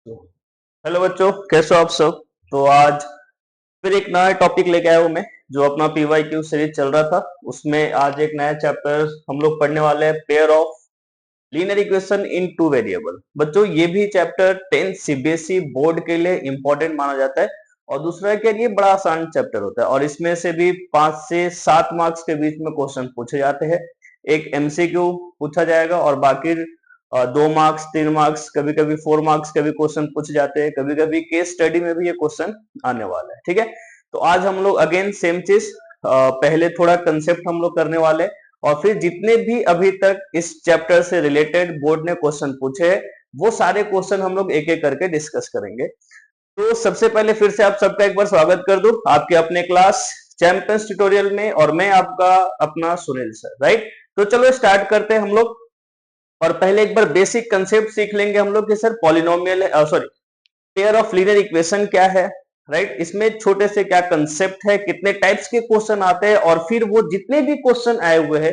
Hello बच्चों, कैसे हो आप सब। तो आज फिर एक नया टॉपिक लेके आया हूँ मैं, जो अपना पीवाईक्यू सीरीज चल रहा था उसमें आज एक नया चैप्टर हम लोग पढ़ने वाले हैं, pair of linear equation in two variable. बच्चों ये भी चैप्टर 10 सीबीएसई बोर्ड के लिए इंपॉर्टेंट माना जाता है और दूसरा है कि ये बड़ा आसान चैप्टर होता है और इसमें से भी 5 से 7 मार्क्स के बीच में क्वेश्चन पूछे जाते हैं। एक एमसीक्यू पूछा जाएगा और बाकी 2 मार्क्स 3 मार्क्स कभी कभी 4 मार्क्स के भी क्वेश्चन पूछे जाते हैं, कभी कभी केस स्टडी में भी ये क्वेश्चन आने वाला है। ठीक है, तो आज हम लोग अगेन सेम चीज, पहले थोड़ा कंसेप्ट हम लोग करने वाले हैं और फिर जितने भी अभी तक इस चैप्टर से रिलेटेड बोर्ड ने क्वेश्चन पूछे हैं वो सारे क्वेश्चन हम लोग एक एक करके डिस्कस करेंगे। तो सबसे पहले फिर से आप सबका एक बार स्वागत कर दूं आपके अपने क्लास चैंपियंस ट्यूटोरियल में, और मैं आपका अपना सुनील सर, राइट। तो चलो स्टार्ट करते हैं हम लोग, और पहले एक बार बेसिक कंसेप्ट सीख लेंगे हम लोग कि सर पॉलिनोमियल है, sorry pair of linear equation क्या है, राइट। इसमें छोटे से क्या कंसेप्ट है, कितने टाइप्स के क्वेश्चन आते हैं, और फिर वो जितने भी क्वेश्चन आए हुए हैं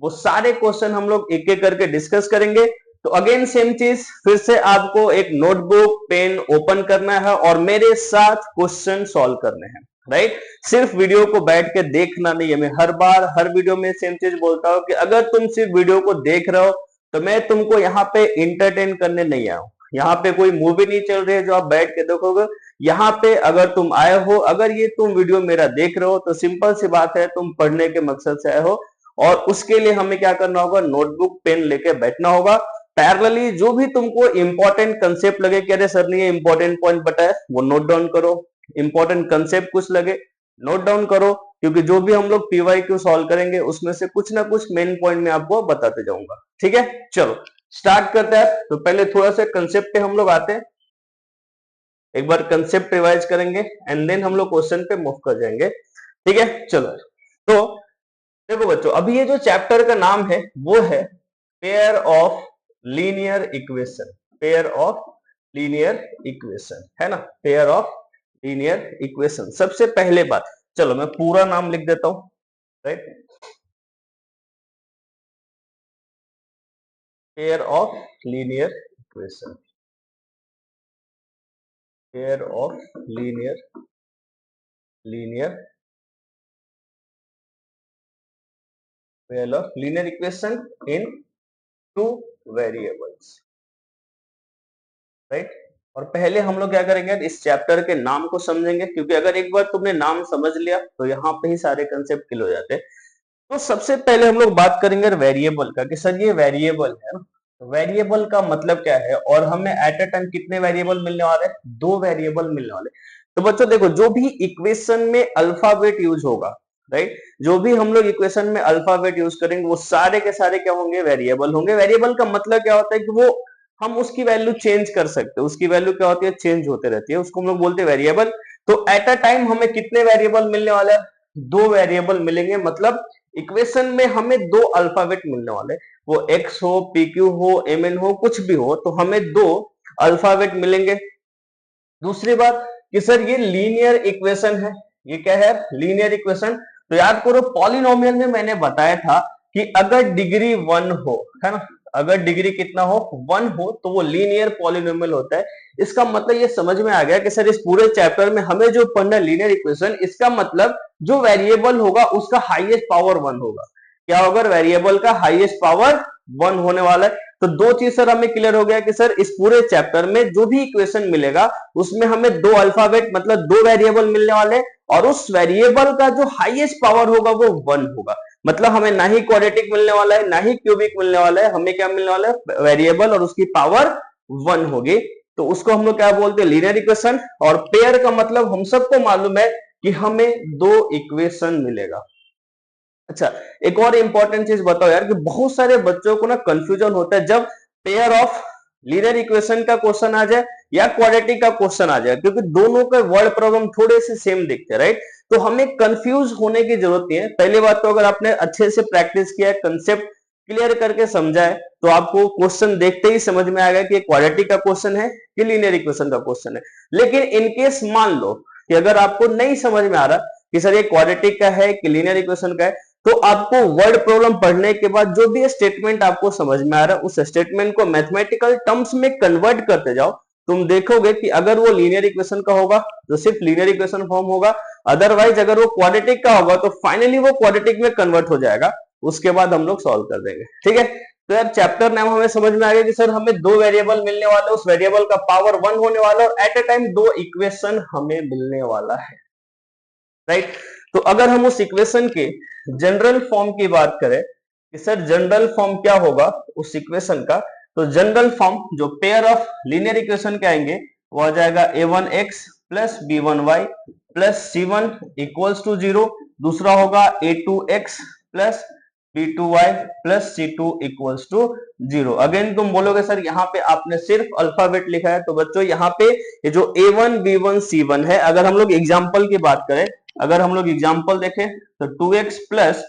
वो सारे क्वेश्चन हम लोग एक एक करके डिस्कस करेंगे। तो अगेन सेम चीज, फिर से आपको एक नोटबुक पेन ओपन करना है और मेरे साथ क्वेश्चन सॉल्व करने हैं, राइट। सिर्फ वीडियो को बैठ के देखना नहीं है। मैं हर बार हर वीडियो में सेम चीज बोलता हूं कि अगर तुम सिर्फ वीडियो को देख रहे हो तो मैं तुमको यहाँ पे इंटरटेन करने नहीं आया हूं। यहाँ पे कोई मूवी नहीं चल रही है जो आप बैठ के देखोगे। यहाँ पे अगर तुम आए हो, अगर ये तुम वीडियो मेरा देख रहे हो तो सिंपल सी बात है, तुम पढ़ने के मकसद से आए हो और उसके लिए हमें क्या करना होगा, नोटबुक पेन लेके बैठना होगा। पैरेलली जो भी तुमको इंपॉर्टेंट कंसेप्ट लगे कि अरे सर ने ये इंपॉर्टेंट पॉइंट बताया, वो नोट डाउन करो। इंपॉर्टेंट कंसेप्ट कुछ लगे नोट डाउन करो, क्योंकि जो भी हम लोग पीवाईक्यू सॉल्व करेंगे उसमें से कुछ ना कुछ मेन पॉइंट में आपको बताते जाऊंगा। ठीक है, चलो स्टार्ट करते हैं। तो पहले थोड़ा सा कंसेप्ट पे हम लोग आते हैं, एक बार कंसेप्ट रिवाइज करेंगे एंड देन हम लोग क्वेश्चन पे मूव कर जाएंगे। ठीक है, चलो। तो देखो बच्चों, अभी ये जो चैप्टर का नाम है वो है pair of linear equation. Pair of linear equation है ना, पेयर ऑफ लीनियर इक्वेशन। सबसे पहले बात, चलो मैं पूरा नाम लिख देता हूं, right. Pair of linear equation, pair of linear linear pair of linear equation in two variables, right. और पहले हम लोग क्या करेंगे, इस चैप्टर के नाम को समझेंगे, क्योंकि अगर एक बार तुमने नाम समझ लिया तो यहाँ पे ही सारे कंसेप्ट क्लियर हो जाते हैं। तो सबसे पहले हम लोग बात करेंगे वेरिएबल का, कि सर ये वेरिएबल है ना, तो वेरिएबल का मतलब क्या है और हमें एट अ टाइम कितने वेरिएबल मिलने वाले हैं, 2 वेरिएबल मिलने वाले। तो बच्चों देखो, जो भी इक्वेशन में अल्फाबेट यूज होगा, राइट, जो भी हम लोग इक्वेशन में अल्फाबेट यूज करेंगे वो सारे के सारे क्या होंगे, वेरिएबल होंगे। वेरिएबल का मतलब क्या होता है कि वो हम उसकी वैल्यू चेंज कर सकते हैं। उसकी वैल्यू क्या होती है, चेंज होते रहती है, उसको हम लोग बोलते हैं वेरिएबल। तो एट अ टाइम हमें कितने वेरिएबल मिलने वाले हैं, 2 वेरिएबल मिलेंगे। मतलब इक्वेशन में हमें 2 अल्फाबेट मिलने वाले, वो एक्स हो, पी क्यू हो, एम एन हो, कुछ भी हो, तो हमें 2 अल्फाबेट मिलेंगे। दूसरी बात कि सर ये लीनियर इक्वेशन है, ये क्या है, लीनियर इक्वेशन। तो याद करो पॉलिनोमियल में मैंने बताया था कि अगर डिग्री 1 हो, है ना, अगर डिग्री कितना हो, 1 हो, तो वो लीनियर पॉलिनोमियल होता है। इसका मतलब ये समझ में आ गया कि सर इस पूरे चैप्टर में हमें जो पढ़ना है लीनियर इक्वेशन, इसका मतलब जो वेरिएबल होगा उसका हाईएस्ट पावर 1 होगा। क्या होगा, वेरिएबल का हाईएस्ट पावर 1 होने वाला है। तो 2 चीज सर हमें क्लियर हो गया कि सर इस पूरे चैप्टर में जो भी इक्वेशन मिलेगा उसमें हमें 2 अल्फाबेट मतलब 2 वेरिएबल मिलने वाले, और उस वेरिएबल का जो हाईएस्ट पावर होगा वो 1 होगा। मतलब हमें ना ही क्वाड्रेटिक मिलने वाला है ना ही क्यूबिक मिलने वाला है, हमें क्या मिलने वाला है, वेरिएबल और उसकी पावर 1 होगी। तो उसको हम लोग क्या बोलते हैं, लीनियर इक्वेशन। और पेयर का मतलब हम सबको मालूम है कि हमें 2 इक्वेशन मिलेगा। अच्छा, एक और इंपॉर्टेंट चीज बताओ यार, कि बहुत सारे बच्चों को ना कंफ्यूजन होता है जब पेयर ऑफ लीनियर इक्वेशन का क्वेश्चन आ जाए या क्वाड्रेटिक का क्वेश्चन आ जाए, क्योंकि दोनों के वर्ड प्रॉब्लम थोड़े से सेम दिखते हैं, राइट। तो हमें कंफ्यूज होने की जरूरत नहीं है। पहली बात तो अगर आपने अच्छे से प्रैक्टिस किया है, कंसेप्ट क्लियर करके समझा है, तो आपको क्वेश्चन देखते ही समझ में आएगा कि क्वाड्रेटिक का क्वेश्चन है कि लीनियर इक्वेशन का क्वेश्चन है। लेकिन इनकेस मान लो कि अगर आपको नहीं समझ में आ रहा कि सर ये क्वाड्रेटिक का है कि लीनियर इक्वेशन का है, तो आपको वर्ड प्रॉब्लम पढ़ने के बाद जो भी स्टेटमेंट आपको समझ में आ रहा है उस स्टेटमेंट को मैथमेटिकल टर्म्स में कन्वर्ट करते जाओ। तुम देखोगे कि अगर वो लीनियर इक्वेशन का होगा तो सिर्फ लीनियर इक्वेशन फॉर्म होगा, अदरवाइज अगर वो क्वाड्रेटिक का होगा तो फाइनली वो क्वाड्रेटिक में कन्वर्ट हो जाएगा, उसके बाद हम लोग सॉल्व कर देंगे। ठीक है, तो यार चैप्टर नाम हमें समझ में आ गया कि सर हमें दो वेरिएबल मिलने वाले, उस वेरिएबल का पावर 1 होने वाला और एट ए टाइम दो इक्वेशन हमें मिलने वाला है, राइट। तो अगर हम उस इक्वेशन के जनरल फॉर्म की बात करें कि सर जनरल फॉर्म क्या होगा उस इक्वेशन का, तो जनरल फॉर्म जो पेयर ऑफ लीनियर इक्वेशन के आएंगे वो आ जाएगा a1x plus b1y plus c1 equals to 0, दूसरा होगा a2x plus b2y plus c2 equals to 0। Again तुम बोलोगे सर यहाँ पे आपने सिर्फ अल्फाबेट लिखा है, तो बच्चों यहाँ पे ये जो a1 b1 c1 है, अगर हम लोग एग्जाम्पल की बात करें, अगर हम लोग एग्जाम्पल देखें तो 2x plus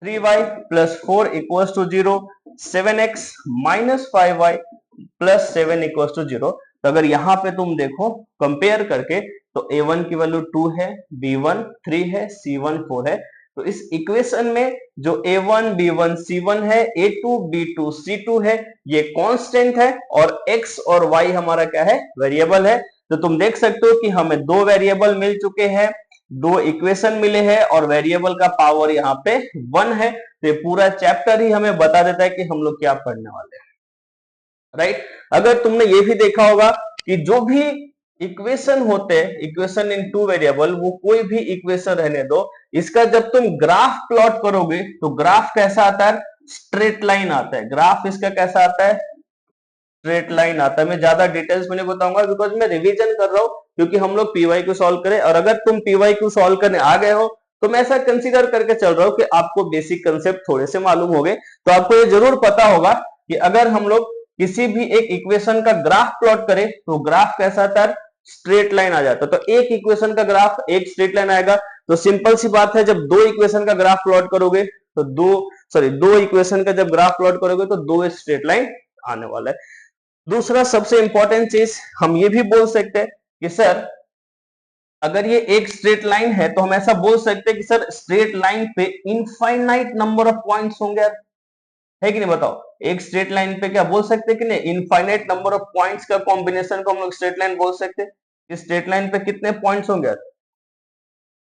3y plus 4 equals to 0, 7x minus 5y plus 7 equals to 0। तो अगर यहाँ पे तुम देखो कंपेयर करके तो a1 की वैल्यू 2 है, b1 3 है, c1 4 है, तो इस इक्वेशन में जो a1 b1 c1 है, a2 b2 c2 है, ये कांस्टेंट है और x और y हमारा क्या है, वेरिएबल है। तो तुम देख सकते हो कि हमें दो वेरिएबल मिल चुके हैं, दो इक्वेशन मिले हैं और वेरिएबल का पावर यहाँ पे 1 है। तो ये पूरा चैप्टर ही हमें बता देता है कि हम लोग क्या पढ़ने वाले हैं, राइट। अगर तुमने ये भी देखा होगा कि जो भी इक्वेशन होते हैं, इक्वेशन इन टू वेरिएबल, वो कोई भी इक्वेशन रहने दो, इसका जब तुम ग्राफ प्लॉट करोगे तो ग्राफ कैसा आता है, स्ट्रेट लाइन आता है। ग्राफ इसका कैसा आता है, स्ट्रेट लाइन आता है। मैं ज्यादा डिटेल्स में नहीं बताऊंगा बिकॉज मैं रिवीजन कर रहा हूं, क्योंकि हम लोग पीवाईक्यू सॉल्व करें, और अगर तुम पीवाईक्यू सॉल्व करने आ गए हो तो मैं ऐसा कंसीडर करके चल रहा हूं कि आपको बेसिक कंसेप्ट थोड़े से मालूम हो गए। तो आपको ये जरूर पता होगा कि अगर हम लोग किसी भी एक इक्वेशन का ग्राफ प्लॉट करें तो ग्राफ कैसा आता है, स्ट्रेट लाइन आ जाता है। तो एक इक्वेशन का ग्राफ एक स्ट्रेट लाइन आएगा। तो सिंपल सी बात है, जब दो इक्वेशन का ग्राफ प्लॉट करोगे तो दो इक्वेशन का जब ग्राफ प्लॉट करोगे तो दो स्ट्रेट लाइन आने वाला है। दूसरा सबसे इंपॉर्टेंट चीज हम ये भी बोल सकते हैं कि सर अगर ये एक स्ट्रेट लाइन है तो हम ऐसा बोल सकते हैं कि सर स्ट्रेट लाइन पे इनफाइनाइट नंबर ऑफ पॉइंट्स होंगे, है कि नहीं बताओ। एक स्ट्रेट लाइन पे क्या बोल सकते हैं कि नहीं, इनफाइनाइट नंबर ऑफ पॉइंट्स का कॉम्बिनेशन को हम लोग स्ट्रेट लाइन बोल सकते हैं। कि स्ट्रेट लाइन पे कितने पॉइंट्स होंगे,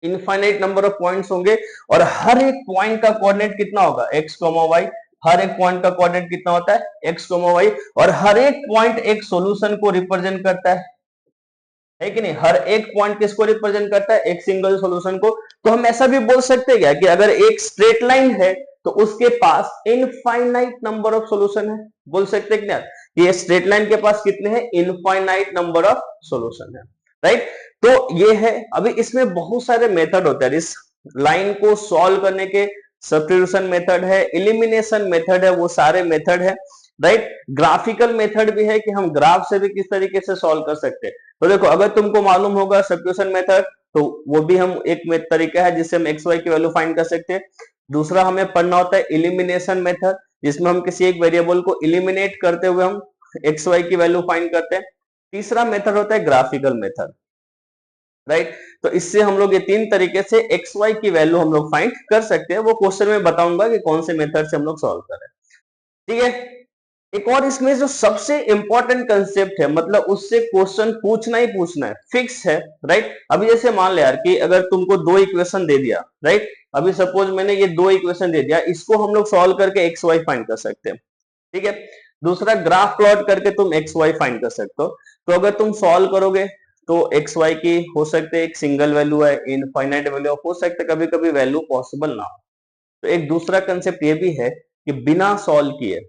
इनफाइनाइट नंबर ऑफ पॉइंट्स होंगे, और हर एक पॉइंट का कोऑर्डिनेट कितना होगा, x, y। हर एक पॉइंट का कोऑर्डिनेट कितना होता है, x, y, और हर एक पॉइंट एक सॉल्यूशन को रिप्रेजेंट करता है कि नहीं। हर एक पॉइंट किसको रिप्रेजेंट करता है, एक सिंगल सॉल्यूशन को। तो हम ऐसा भी बोल सकते हैं क्या कि अगर एक स्ट्रेट लाइन है तो उसके पास इनफाइनाइट नंबर ऑफ सॉल्यूशन है, बोल सकते हैं क्या कि ये स्ट्रेट लाइन के पास कितने हैं, इनफाइनाइट नंबर ऑफ सॉल्यूशन है, राइट। तो ये है, अभी इसमें बहुत सारे मेथड होते हैं इस लाइन को सॉल्व करने के। सब्स्टिट्यूशन मेथड है, एलिमिनेशन मेथड है, वो सारे मेथड है, राइट। ग्राफिकल मेथड भी है कि हम ग्राफ से भी किस तरीके से सॉल्व कर सकते हैं। तो देखो अगर तुमको मालूम होगा सब्स्टिट्यूशन मेथड, तो वो भी हम एक तरीका है जिससे हम एक्स वाई की वैल्यू फाइंड कर सकते हैं। दूसरा हमें पढ़ना होता है एलिमिनेशन मेथड, जिसमें हम किसी एक वेरिएबल को एलिमिनेट करते हुए हम एक्स वाई की वैल्यू फाइंड करते हैं। तीसरा मेथड होता है ग्राफिकल मेथड, राइट। तो इससे हम लोग ये तीन तरीके से एक्स वाई की वैल्यू हम लोग फाइंड कर सकते हैं। वो क्वेश्चन में बताऊंगा कि कौन से मेथड से हम लोग सॉल्व करें, ठीक है। एक और इसमें जो सबसे इंपॉर्टेंट कंसेप्ट है, मतलब उससे क्वेश्चन पूछना ही पूछना है, फिक्स है, राइट। अभी जैसे मान ले यार कि अगर तुमको दो इक्वेशन दे दिया, राइट। अभी सपोज मैंने ये दो इक्वेशन दे दिया, इसको हम लोग सॉल्व करके एक्स वाई फाइंड कर सकते हैं, ठीक है। दूसरा ग्राफ प्लॉट करके तुम एक्स वाई फाइंड कर सकते हो। तो अगर तुम सॉल्व करोगे तो एक्स वाई की हो सकते है एक सिंगल वैल्यू है, इनफाइनाइट वैल्यू हो सकता है, कभी कभी वैल्यू पॉसिबल ना हो। तो एक दूसरा कंसेप्ट ये भी है कि बिना सॉल्व किए,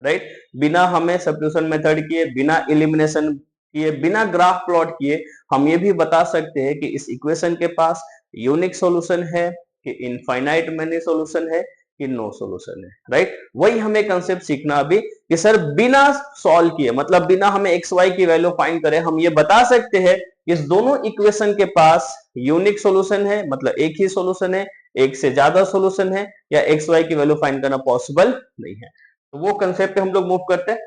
राइट, बिना हमें सब्स्टिट्यूशन मेथड किए, बिना एलिमिनेशन किए, बिना ग्राफ प्लॉट किए, हम ये भी बता सकते हैं कि इस इक्वेशन के पास यूनिक सॉल्यूशन है, कि इनफाइनाइट मेनी सॉल्यूशन है, कि नो सॉल्यूशन है, राइट। वही हमें कंसेप्ट सीखना अभी कि सर बिना सॉल्व किए, मतलब बिना हमें एक्स वाई की वैल्यू फाइंड करे, हम ये बता सकते हैं कि इस दोनों इक्वेशन के पास यूनिक सॉल्यूशन है, मतलब एक ही सॉल्यूशन है, एक से ज्यादा सॉल्यूशन है, या एक्स वाई की वैल्यू फाइंड करना पॉसिबल नहीं है। तो वो कंसेप्ट पे हम लोग मूव करते हैं।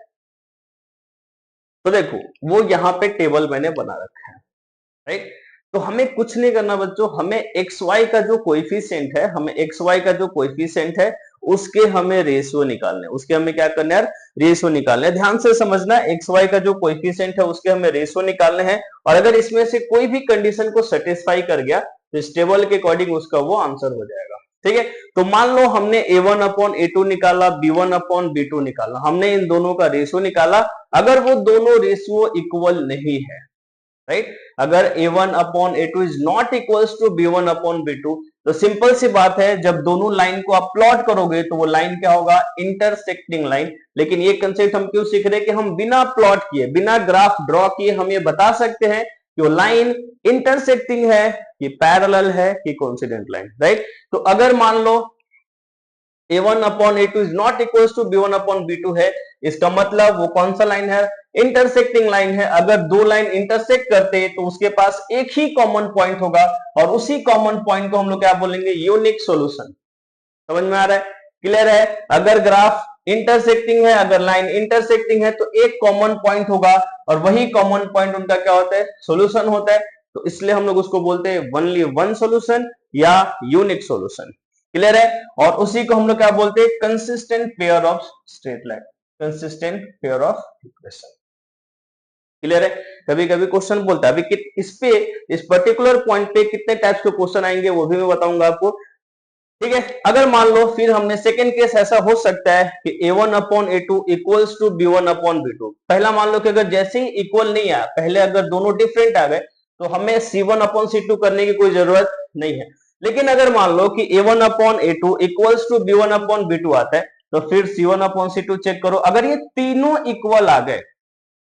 तो देखो वो यहाँ पे टेबल मैंने बना रखा है, राइट। तो हमें कुछ नहीं करना बच्चों, हमें एक्स वाई का जो कोएफिशिएंट है, हमें एक्स वाई का जो कोएफिशिएंट है उसके हमें रेशियो निकालने, उसके हमें क्या करना है यार, रेशियो निकालने हैं। ध्यान से समझना, एक्स वाई का जो कोएफिशिएंट है उसके हमें रेशियो निकालने हैं, और अगर इसमें से कोई भी कंडीशन को सेटिस्फाई कर गया तो इस टेबल के अकॉर्डिंग उसका वो आंसर हो जाएगा। ठीक है, तो मान लो हमने a1 अपॉन a2 निकाला, b1 अपॉन b2 निकाला, हमने इन दोनों का रेशियो निकाला। अगर वो दोनों रेशियो इक्वल नहीं है, राइट, अगर a1 upon a2 is not equals to b1 upon b2, तो सिंपल सी बात है, जब दोनों लाइन को आप प्लॉट करोगे तो वो लाइन क्या होगा, इंटरसेक्टिंग लाइन। लेकिन ये कंसेप्ट हम क्यों सीख रहे हैं कि हम बिना प्लॉट किए, बिना ग्राफ ड्रॉ किए हम ये बता सकते हैं कि वो लाइन इंटरसेक्टिंग है, कि पैरेलल है, कि कोइंसिडेंट लाइन, राइट। तो अगर मान लो a1 upon a2 is not equals to b1 upon b2 है, इसका मतलब वो कौन सा लाइन है, इंटरसेक्टिंग लाइन है। अगर दो लाइन इंटरसेक्ट करते तो उसके पास एक ही कॉमन पॉइंट होगा, और उसी कॉमन पॉइंट को हम लोग क्या बोलेंगे, यूनिक सॉल्यूशन। समझ में आ रहा है, क्लियर है। अगर ग्राफ इंटरसेक्टिंग है, अगर लाइन इंटरसेक्टिंग है, तो एक कॉमन पॉइंट होगा, और वही कॉमन पॉइंट उनका क्या होता है, सॉल्यूशन होता है। तो इसलिए हम लोग उसको बोलते हैं ओनली वन सॉल्यूशन या यूनिक सॉल्यूशन। क्लियर है। और उसी को हम लोग क्या बोलते हैं, consistent pair of straight line, consistent pair of equation. Clear है। कभी कभी क्वेश्चन बोलता है, अभी इस पे, इस पर्टिकुलर पॉइंट पे कितने टाइप्स के क्वेश्चन आएंगे वो भी मैं बताऊंगा आपको। ठीक है, अगर मान लो फिर हमने सेकंड केस ऐसा हो सकता है कि a1 upon a2 equals to b1 upon b2। पहला मान लो कि अगर जैसे ही इक्वल नहीं आया, पहले अगर दोनों डिफरेंट आ गए, तो हमें c1 अपॉन c2 करने की कोई जरूरत नहीं है। लेकिन अगर मान लो कि a1 upon a2 equals to b1 upon b2 आता है, तो फिर c1 अपॉन c2 चेक करो। अगर ये तीनों इक्वल आ गए,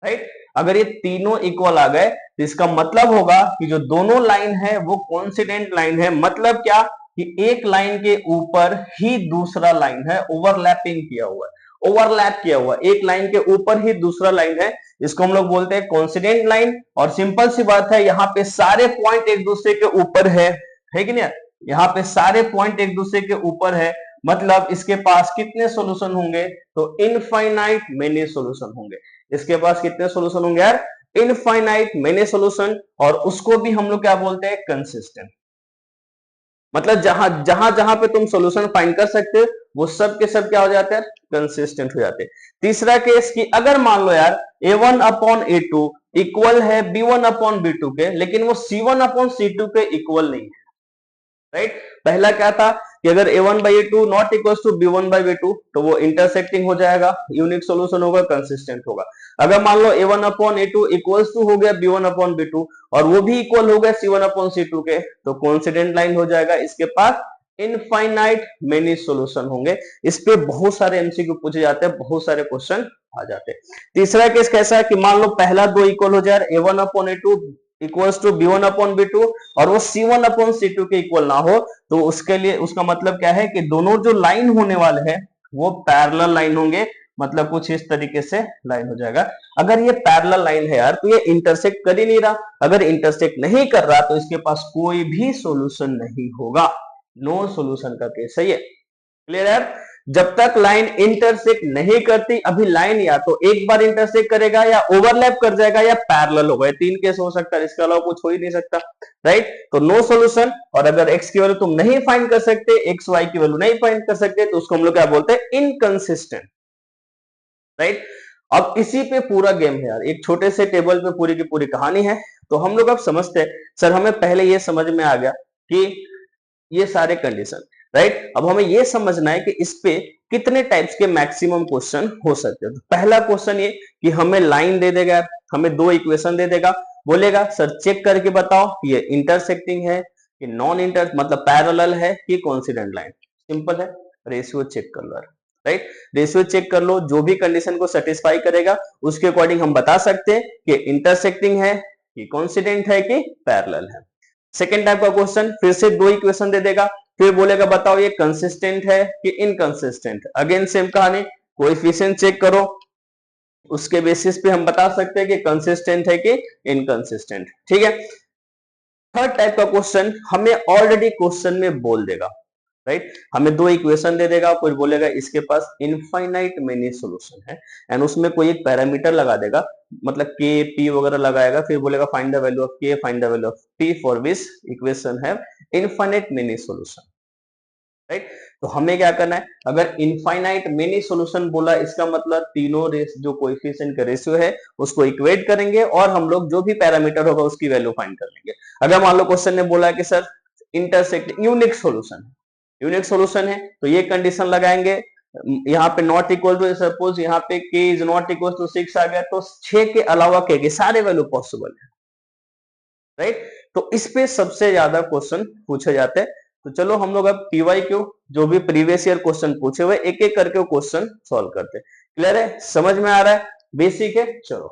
राइट, अगर ये तीनों इक्वल आ गए, तो इसका मतलब होगा कि जो दोनों लाइन है वो कोइंसिडेंट लाइन है। मतलब क्या, कि एक लाइन के ऊपर ही दूसरा लाइन है, ओवरलैपिंग किया हुआ है, ओवरलैप किया हुआ, एक लाइन के ऊपर ही दूसरा लाइन है, इसको हम लोग बोलते हैं कोइंसिडेंट लाइन। और सिंपल सी बात है, यहाँ पे सारे पॉइंट एक दूसरे के ऊपर है कि नहीं, यहाँ पे सारे पॉइंट एक दूसरे के ऊपर है, मतलब इसके पास कितने सॉल्यूशन होंगे, तो इनफाइनाइट मेनी सॉल्यूशन होंगे। इसके पास कितने सॉल्यूशन होंगे यार, इनफाइनाइट मेनी सॉल्यूशन। और उसको भी हम लोग क्या बोलते हैं, कंसिस्टेंट। मतलब जहां जहां जहां पे तुम सॉल्यूशन फाइंड कर सकते हो, वो सब के सब क्या हो जाते हैं, कंसिस्टेंट हो जाते हैं। तीसरा केस की अगर मान लो यार a1 अपॉन a2 इक्वल है b1 अपॉन b2 के, लेकिन वो c1 अपॉन c2 के इक्वल नहीं है, राइट। पहला क्या था कि अगर a1 by a2 not equal to b1 by b2, तो वो इंटरसेक्टिंग हो जाएगा, यूनिक सॉल्यूशन होगा, कंसिस्टेंट होगा। अगर मान लो a1 upon a2 equals to हो गया b1 अपॉन b2, और वो भी इक्वल हो गया c1 अपॉन c2 के, तो कोइंसिडेंट लाइन हो जाएगा। इसके पास इनफाइनाइट मेनी सॉल्यूशन होंगे। इस पे बहुत सारे एमसीक्यू पूछे जाते हैं, बहुत सारे क्वेश्चन आ जाते हैं। तीसरा केस कैसा है कि मान लो पहला दो इक्वल हो जाए, a1 upon a2 equals to b1 upon b2, और वो c1 अपॉन c2 के इक्वल ना हो, तो उसके लिए उसका मतलब क्या है कि दोनों जो लाइन होने वाले हैं वो पैरेलल लाइन होंगे। मतलब कुछ इस तरीके से लाइन हो जाएगा। अगर ये पैरेलल लाइन है यार, तो ये इंटरसेक्ट कर ही नहीं रहा। अगर इंटरसेक्ट नहीं कर रहा, तो इसके पास कोई भी सॉल्यूशन नहीं होगा, नो सॉल्यूशन का केस है ये। क्लियर है। जब तक लाइन इंटरसेक्ट नहीं करती, अभी लाइन या तो एक बार इंटरसेक्ट करेगा, या ओवरलैप कर जाएगा, या पैरेलल होगा, तीन केस हो सकता है, इसके अलावा कुछ हो ही नहीं सकता, राइट। तो नो सॉल्यूशन। और अगर एक्स की वैल्यू तुम नहीं फाइंड कर सकते, एक्स वाई की वैल्यू नहीं फाइंड कर सकते, तो उसको हम लोग क्या बोलते हैं, इनकंसिस्टेंट, राइट। अब इसी पे पूरा गेम है यार, एक छोटे से टेबल पे पूरी की पूरी कहानी है। तो हम लोग अब समझते हैं, सर हमें पहले ये समझ में आ गया कि ये सारे कंडीशन, राइट। अब हमें ये समझना है कि इस पे कितने टाइप्स के मैक्सिमम क्वेश्चन हो सकते हैं। तो पहला क्वेश्चन ये कि हमें लाइन दे देगा, हमें दो इक्वेशन दे देगा, बोलेगा सर चेक करके बताओ ये इंटरसेक्टिंग है कि नॉन इंटर, मतलब पैरेलल है कि कोइंसिडेंट लाइन। सिंपल है, रेशियो चेक कर लो, राइट। रेशियो चेक कर लो, जो भी कंडीशन को सेटिस्फाई करेगा उसके अकॉर्डिंग हम बता सकते हैं कि इंटरसेक्टिंग है कि कोइंसिडेंट है कि पैरेलल है। सेकेंड टाइप का क्वेश्चन, फिर से दो इक्वेशन दे देगा, फिर बोलेगा बताओ ये कंसिस्टेंट है कि इनकंसिस्टेंट। अगेन सेम कहानी, कोएफिशिएंट चेक करो, उसके बेसिस पे हम बता सकते हैं कि कंसिस्टेंट है कि इनकंसिस्टेंट। ठीक है। थर्ड टाइप का क्वेश्चन हमें ऑलरेडी क्वेश्चन में बोल देगा, राइट। हमें दो इक्वेशन दे देगा, कोई बोलेगा इसके पास इनफाइनाइट मेनी सॉल्यूशन है, एंड उसमें कोई एक पैरामीटर लगा देगा, मतलब के पी वगैरह लगाएगा, फिर बोलेगा फाइंड द वैल्यू ऑफ के, find the value of P for which equation have infinite many solution. Right. तो हमें क्या करना है, अगर इनफाइनाइट मेनी सॉल्यूशन बोला इसका मतलब तीनों जो कोएफिशिएंट का रेशियो है उसको इक्वेट करेंगे और हम लोग जो भी पैरामीटर होगा उसकी वैल्यू फाइंड कर लेंगे। अगर मान लो क्वेश्चन ने बोला कि sir intersect unique solution, unique solution है तो ये कंडीशन लगाएंगे, यहाँ पे नॉट इक्वल टू, सपोज यहाँ पे k is not equal to 6 आ गया तो 6 के अलावा k के सारे वैल्यू पॉसिबल है, राइट। तो इस पे सबसे ज्यादा क्वेश्चन पूछे जाते हैं। तो चलो हम लोग अब पीवाईक्यू जो भी प्रीवियस ईयर क्वेश्चन पूछे हुए एक एक करके क्वेश्चन सॉल्व करते हैं। क्लियर है, समझ में आ रहा है, बेसिक है। चलो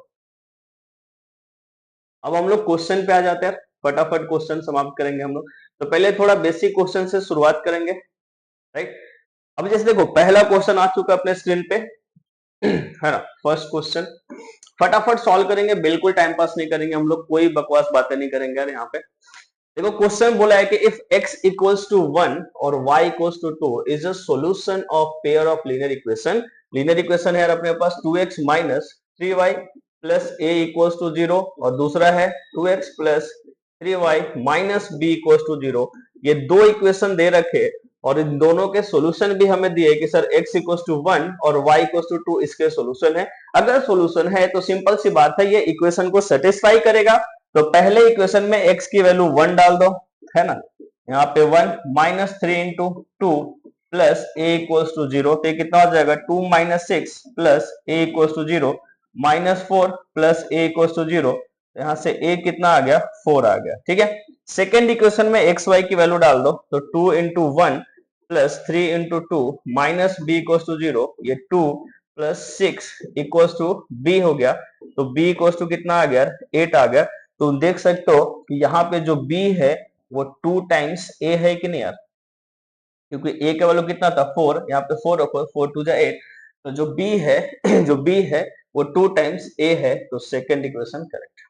अब हम लोग क्वेश्चन पे आ जाते हैं, फटाफट क्वेश्चन समाप्त करेंगे हम लोग। तो पहले थोड़ा बेसिक क्वेश्चन से शुरुआत करेंगे, राइट। अब जैसे देखो पहला क्वेश्चन आ चुका अपने स्क्रीन पे है ना, फर्स्ट क्वेश्चन फटाफट सॉल्व करेंगे, बिल्कुल टाइम पास नहीं करेंगे हम लोग, कोई बकवास बातें नहीं करेंगे यार यहाँ पे। देखो क्वेश्चन बोला है कि इफ x इक्वल्स टू 1 और y equals to 2 is a solution of pair of linear equation. Linear equation है यार अपने पास 2x minus 3y plus a equals to 0 और दूसरा है 2x plus 3y minus b equals to 0। ये दो इक्वेशन दे रखे और इन दोनों के सॉल्यूशन भी हमें दिए कि सर x इक्वल्स टू 1 और y इक्वल्स टू 2 इसके सॉल्यूशन है। अगर सॉल्यूशन है तो सिंपल सी बात है ये इक्वेशन को सेटिस्फाई करेगा। तो पहले इक्वेशन में x की वैल्यू 1 डाल दो, है ना, यहाँ पे 1 minus 3 into 2 plus A equals to 0, तो ये कितना हो जाएगा 2 minus 6 plus A equals to 0 minus 4 plus A equals to 0, यहाँ से a कितना आ गया 4 आ गया, ठीक है। सेकेंड इक्वेशन में एक्स वाई की वैल्यू डाल दो, तो 2 into 1 plus 3 into 2 minus B equals to 0, ये 2 प्लस 6 इक्वल्स टू बी हो गया, तो b इक्वल्स टू कितना आ गया 8 आ गया। तो देख सकते हो कि यहाँ पे जो b है वो 2 टाइम्स a है कि नहीं यार, क्योंकि a का वैल्यू कितना था 4, यहाँ पे 4 रखो, 4 टू जा 8, तो जो b है जो b है वो 2 टाइम्स a है, तो सेकंड इक्वेशन करेक्ट।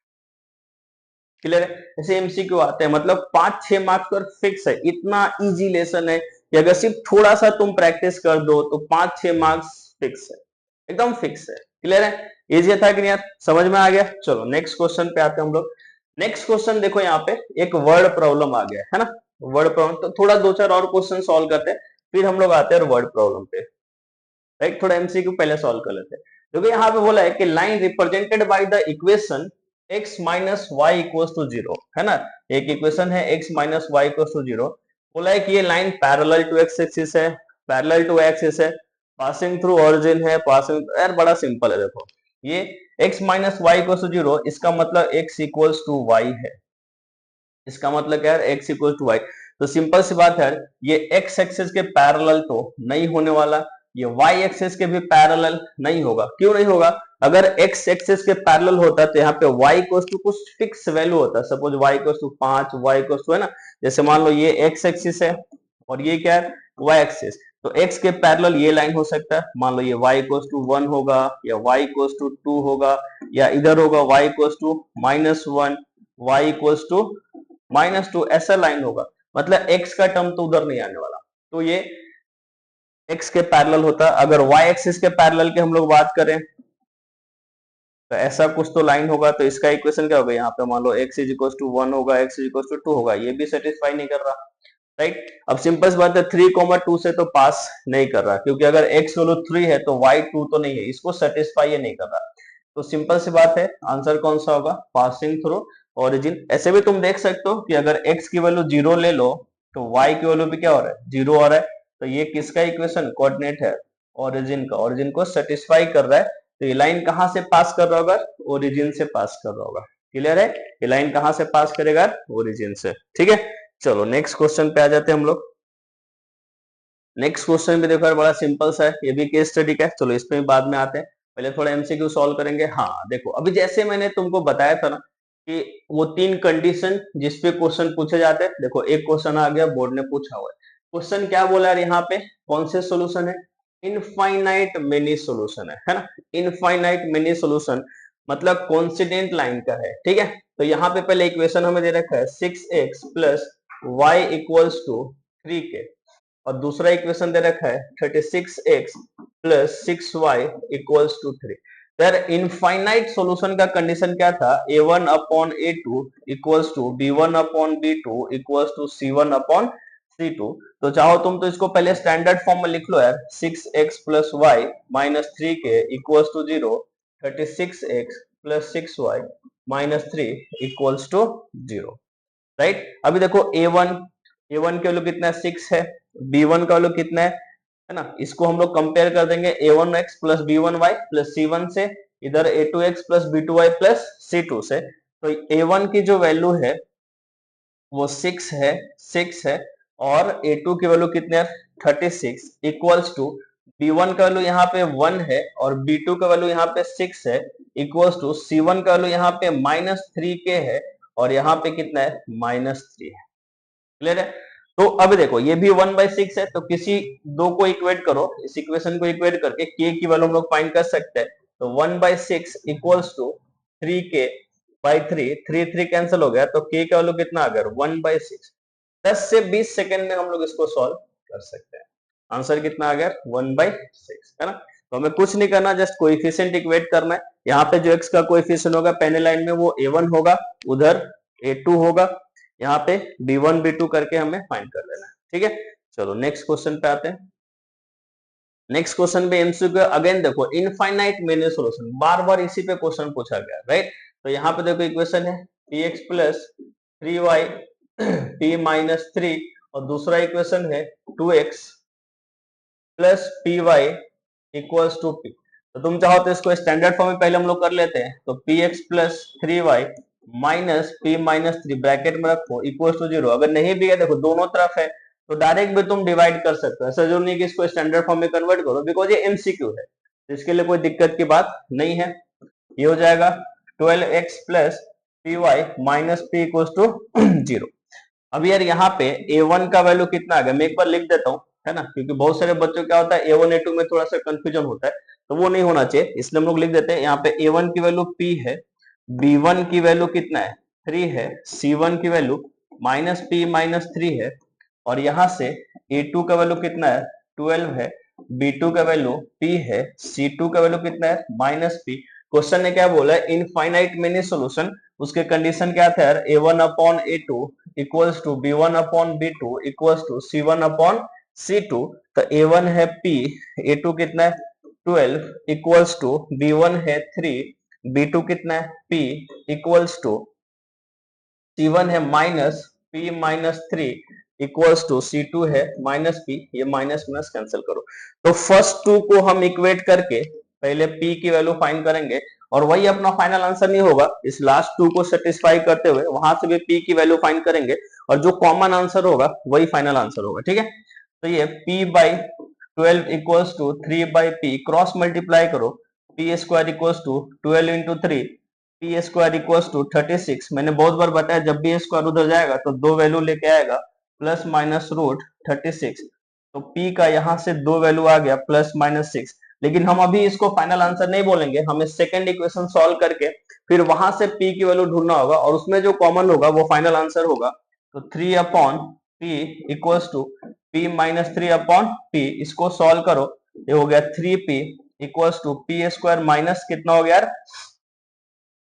क्लियर है, ऐसे एमसीक्यू आते हैं, मतलब 5-6 मार्क्स पर फिक्स है, इतना इजी लेसन है कि अगर सिर्फ थोड़ा सा तुम प्रैक्टिस कर दो तो 5-6 मार्क्स फिक्स है, एकदम फिक्स है। क्लियर है, इजी था कि नहीं यार, समझ में आ गया। चलो नेक्स्ट क्वेश्चन पे आते हैं हम लोग। नेक्स्ट क्वेश्चन देखो यहाँ पे एक वर्ड प्रॉब्लम आ गया है ना, वर्ड प्रॉब्लम, तो थोड़ा 2-4 और क्वेश्चन सॉल्व करते हैं फिर हम लोग आते हैं वर्ड प्रॉब्लम पे, राइट। थोड़ा एमसीक्यू पहले सॉल्व कर लेते हैं। क्योंकि यहाँ पे बोला है कि line represented by the equation x minus Y equals to 0, है ना, एक इक्वेशन है x minus Y equals to 0। बोला है कि ये line parallel to x axis है, पैरेलल टू एक्सिस है, पासिंग थ्रू ओरिजिन है, पासिंग, यार बड़ा सिंपल है। देखो ये x minus Y equals to 0, इसका मतलब x इक्वल्स टू वाई है, इसका मतलब क्या है x इक्वल टू वाई। तो सिंपल सी बात है, ये x एक्सिस के पैरेलल तो नहीं होने वाला, ये y एक्सिस के भी पैरेलल नहीं होगा। क्यों नहीं होगा, अगर x एक्सिस के पैरेलल होता तो यहाँ पे y इक्वल टू कुछ फिक्स वैल्यू होता, suppose y equal to 5, y equal to, है ना, जैसे मान लो ये x एक्सिस है और ये क्या है y एक्सिस, तो x के पैरेलल ये लाइन हो सकता है, मान लो ये y इक्वल टू 1 होगा या y इक्वल टू 2 होगा, या इधर होगा y equal to -1, y equal to -2, ऐसा लाइन होगा, मतलब x का टर्म तो उधर नहीं आने वाला, तो ये x के पैरेलल होता। अगर y एक्सिस के पैरेलल की हम लोग बात करें तो ऐसा कुछ तो लाइन होगा, तो इसका इक्वेशन क्या होगा, यहाँ पे मान लो x इज इक्वल टू 1 होगा, x इज इक्वल टू 2 होगा, ये भी सेटिस्फाई नहीं कर रहा, राइट। अब सिंपल सी बात है 3,2 से तो पास नहीं कर रहा, क्योंकि अगर x वैल्यू 3 है तो y 2 तो नहीं है, इसको सेटिस्फाई नहीं कर रहा। तो सिंपल सी बात है आंसर कौन सा होगा, पासिंग थ्रू ओरिजिन। ऐसे भी तुम देख सकते हो कि अगर x की वैल्यू 0 ले लो तो y की वैल्यू भी क्या हो रहा है 0 हो रहा है, तो ये किसका इक्वेशन कोऑर्डिनेट है ओरिजिन का, ओरिजिन को सेटिस्फाई कर रहा है। तो ये लाइन कहां से पास कर रहा होगा, ओरिजिन से पास कर रहा होगा। क्लियर है, ये लाइन कहां से पास करेगा, ओरिजिन से, ठीक है। चलो नेक्स्ट क्वेश्चन पे आ जाते हैं हम लोग। नेक्स्ट क्वेश्चन भी देखो यार बड़ा सिंपल सा है, ये भी केस स्टडी का है, चलो इस पे बाद में आते हैं, पहले थोड़ा एमसीक्यू सॉल्व करेंगे। हाँ देखो अभी जैसे मैंने तुमको बताया था ना कि वो 3 कंडीशन जिसपे क्वेश्चन पूछे जाते हैं, देखो एक क्वेश्चन आ गया बोर्ड ने पूछा हुआ है, क्वेश्चन क्या बोला है यहाँ पे, कौन से सोल्यूशन है, इनफाइनाइट मेनी सोल्यूशन है ना, इनफाइनाइट मेनी सोल्यूशन मतलब कॉन्सिडेंट लाइन का है, ठीक है। तो यहाँ पे पहले इक्वेशन हमें दे रखा है 6x plus Y equals to 3k, और दूसरा इक्वेशन दे रखा है 36x plus 6y equals to 3। यार इनफाइनाइट सॉल्यूशन का कंडीशन क्या था, a1 upon a2 equals to b1 upon b2 equals to c1 upon C2। तो चाहो तुम तो इसको पहले स्टैंडर्ड फॉर्म में लिख लो यार, 6x plus Y minus 3k equals to 0, 36x plus 6y minus 3 equals to 0। Right, अभी देखो ए वन की वैल्यू कितना है, 6 है, बी वन का वैल्यू कितना है ना, इसको हम लोग कंपेयर कर देंगे a1x plus b1y plus c1 से, इधर a2x plus b2y plus c2 से। तो a1 की जो वैल्यू है वो 6 है और a2 की वैल्यू कितने है, 36 इक्वल्स टू b1 का वैल्यू यहाँ पे 1 है और b2 का वैल्यू यहाँ पे 6 है इक्वल्स टू c1 का वैल्यू यहाँ पे -3k है और यहाँ पे कितना है, -3 है। क्लियर है। तो अब देखो ये भी 1/6 है, तो किसी दो को इक्वेट करो, इस इक्वेशन को इक्वेट करके k की वैल्यू हम लोग फाइंड कर सकते हैं। तो 1/6 equals to 3k by 3, 3 cancel हो गया तो k का वैल्यू कितना आ गया, 1/6। 10 से 20 सेकंड में हम लोग इसको सॉल्व कर सकते हैं। आंसर कितना आ गया, 1/6, है ना। तो हमें कुछ नहीं करना, जस्ट कोएफिशिएंट इक्वेट करना है। यहाँ पे जो x का कोएफिशिएंट होगा पहले लाइन में वो a1 होगा, उधर a2 होगा, यहाँ पे b1 b2 करके हमें फाइंड कर लेना है। ठीक है, चलो नेक्स्ट क्वेश्चन पे आते हैं। नेक्स्ट क्वेश्चन पे एमसीक्यू अगेन देखो, इनफाइनाइट मेनी सॉल्यूशन, बार बार इसी पे क्वेश्चन पूछा गया, राइट। तो यहाँ पे देखो इक्वेशन है px plus 3y p minus 3 और दूसरा इक्वेशन है 2x plus P Y equals to P. तो तुम चाहो तो इसको स्टैंडर्ड फॉर्म में पहले हम लोग कर लेते हैं। तो P x plus 3y minus P minus 3 bracket में रखो इक्वल्स टू 0। अगर नहीं भी है देखो दोनों तरफ है तो डायरेक्ट भी तुम डिवाइड कर सकते हो, ऐसा जरूर नहीं कि इसको स्टैंडर्ड फॉर्म में कन्वर्ट करो, बिकॉज ये एमसीक्यू है, इसके लिए कोई दिक्कत की बात नहीं है। ये हो जाएगा 12x plus P Y minus P equals to 0। अब यार यहाँ पे a1 का वैल्यू कितना आ गया, मैं एक बार लिख देता हूँ, है ना, क्योंकि बहुत सारे बच्चों क्या होता है a1 a2 में थोड़ा सा कंफ्यूजन होता है, तो वो नहीं होना चाहिए, इसलिए हम लोग लिख देते हैं। यहाँ पे a1 की वैल्यू p है, b1 की वैल्यू कितना है, 3 है, c1 की वैल्यू माइनस p माइनस 3 है और यहाँ से a2 का वैल्यू कितना है, 12 है, b2 का वैल्यू p है, c2 का वैल्यू कितना है, माइनस p। क्वेश्चन ने क्या बोला है, इनफाइनाइट मेनी सॉल्यूशन, उसके कंडीशन क्या था यार, a1 upon a2 equals to b1 upon b2 equals to c1 upon c2। तो a1 है p, a2 कितना है 12 इक्वल्स टू b1 है 3, b2 कितना है p इक्वल्स टू c1 है minus p minus 3 equals to c2 है माइनस p, ये माइनस माइनस कैंसिल करो। तो फर्स्ट टू को हम इक्वेट करके पहले p की वैल्यू फाइंड करेंगे और वही अपना फाइनल आंसर नहीं होगा, इस लास्ट टू को सेटिस्फाई करते हुए वहां से भी p की वैल्यू फाइंड करेंगे और जो कॉमन आंसर होगा वही फाइनल आंसर होगा। ठीक है, तो ये p by 12 equals to 3 by p, cross multiply करो, p square equals to 12 into 3, P square equals to 36। मैंने बहुत बार बताया जब भी स्क्वायर उधर जाएगा तो दो वैल्यू लेके आएगा, प्लस माइनस रूट 36। तो p का यहाँ से दो वैल्यू आ गया प्लस माइनस 6। लेकिन हम अभी इसको फाइनल आंसर नहीं बोलेंगे, हमें सेकंड इक्वेशन सॉल्व करके फिर वहां से p की वैल्यू ढूंढना होगा और उसमें जो कॉमन होगा वो फाइनल आंसर होगा। तो 3 upon p equals to p minus 3 upon p, इसको सॉल्व करो, ये हो गया 3p equals to p square minus कितना हो गया यार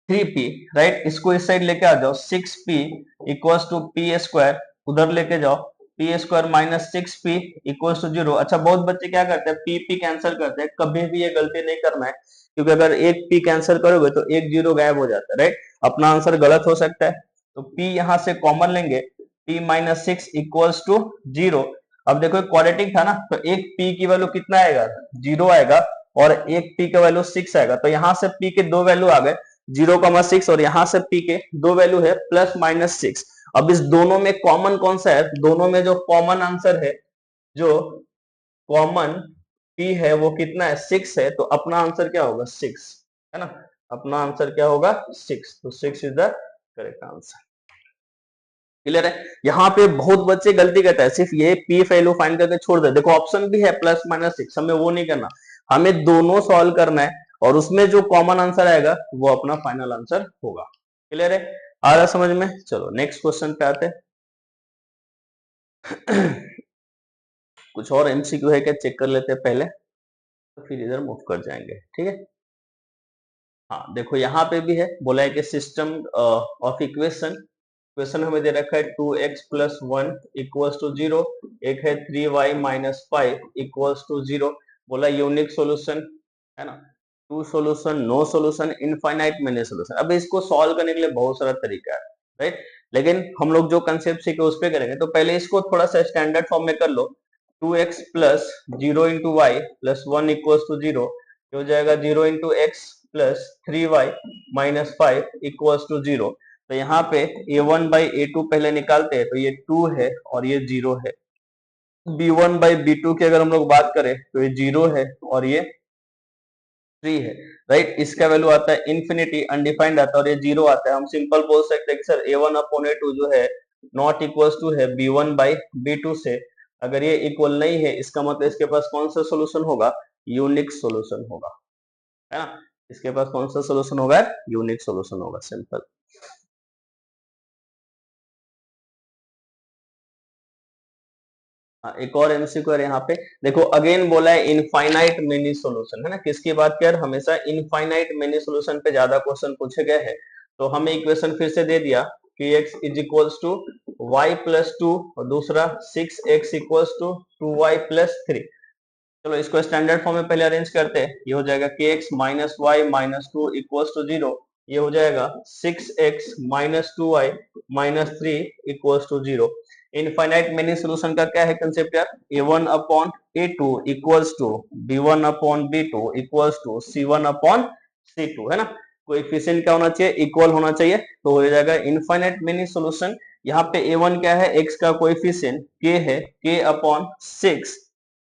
3p, राइट। इसको इस साइड लेके आ जाओ, 6p equals to P square, उधर लेके जाओ, P square minus 6p equals to 0। अच्छा, बहुत बच्चे क्या करते हैं p कैंसिल करते हैं, कभी भी ये गलती नहीं करना है, क्योंकि अगर एक p कैंसिल करोगे तो एक जीरो गायब हो जाता है, राइट, अपना आंसर गलत हो सकता है। तो p यहां से कॉमन लेंगे, p माइनस 6 इक्वल्स टू 0। अब देखो क्वाड्रेटिक था ना, तो एक p की वैल्यू कितना आएगा, 0 आएगा और एक p का वैल्यू 6 आएगा, तो यहां से p के दो वैल्यू आ गए, 0,6 और यहां से p के दो वैल्यू है प्लस माइनस 6। अब इस दोनों में कॉमन कौन सा है, दोनों में जो कॉमन आंसर है, जो कॉमन p है वो कितना है, 6 है, तो अपना आंसर क्या होगा 6, है ना, अपना आंसर क्या होगा 6। तो 6 is the correct answer. Clear है। यहाँ पे बहुत बच्चे गलती करते हैं, सिर्फ ये p वैल्यू फाइंड करके छोड़ दे, देखो ऑप्शन भी है प्लस माइनस 6, हमें वो नहीं करना, हमें दोनों सॉल्व करना है और उसमें जो कॉमन आंसर आएगा वो अपना फाइनल आंसर होगा। क्लियर है, आ रहा समझ में। चलो नेक्स्ट क्वेश्चन पे आते हैं। कुछ और एमसीक्यू है क्या, चेक कर लेते हैं पहले, तो फिर इधर मूव कर जाएंगे। ठीक है, हाँ देखो यहाँ पे भी है, बोला है कि सिस्टम ऑफ इक्वेशन क्वेश्चन हमें दे रखा है 2x प्लस 1 इक्वल्स टू 0, एक है 3y माइनस 5 इक्वल्स टू 0। बोला यूनिक सॉल्यूशन है ना, two solution, no solution, infinite many solution. अब इसको सॉल्व करने के लिए बहुत सारा तरीका है, राइट, लेकिन हम लोग जो कंसेप्ट सीखे उस पे करेंगे। तो पहले इसको थोड़ा सा स्टैंडर्ड फॉर्म में कर लो। 2x plus 0 into y plus 1 equals to 0, हो जाएगा 0 into x plus 3y minus 5 equals to 0। तो यहाँ पे a1 बाई a2 पहले निकालते हैं, तो ये 2 है और ये 0 है। b1 बाई b2 की अगर हम लोग बात करें तो ये 0 है और ये 3 है, राइट। इसका वैल्यू आता है इन्फिनिटी, अनडिफाइंड आता है, और ये 0 आता है। हम सिंपल बोल सकते हैं कि सर a1 अपॉन a2 जो है नॉट इक्वल्स टू है b1 बाई b2 से। अगर ये इक्वल नहीं है, इसका मतलब इसके पास कौन सा सोल्यूशन होगा? यूनिक सोल्यूशन होगा, है ना। इसके पास कौन सा सोल्यूशन होगा? यूनिक सोल्यूशन होगा, सिंपल। एक और एमसीक्यू है यहाँ पे, देखो अगेन बोला है इनफाइनाइट मेनी सॉल्यूशन, है ना। किसकी बात कर? हमेशा इनफाइनाइट मेनी सॉल्यूशन पे ज्यादा क्वेश्चन पूछे गए हैं। तो हमें इक्वेशन फिर से दे दिया कि x is equals to y plus 2 और दूसरा 6x equals to 2y plus 3। चलो इसको स्टैंडर्ड फॉर्म में पहले अरेंज करते हैं। ये हो जाएगा kx minus y minus 2 equals to 0। ये हो जाएगा 6x minus 2y minus 3 equals to 0। Infinite many solution का क्या है कंसेप्ट यार? a1 upon a2 equals to b1 upon b2 equals to c1 upon c2, है ना। कोएफिशिएंट क्या होना चाहिए? इक्वल होना चाहिए, तो हो जाएगा इनफाइनाइट मेनी सोल्यूशन। यहाँ पे a1 क्या है? x का कोएफिशिएंट k है, k अपॉन 6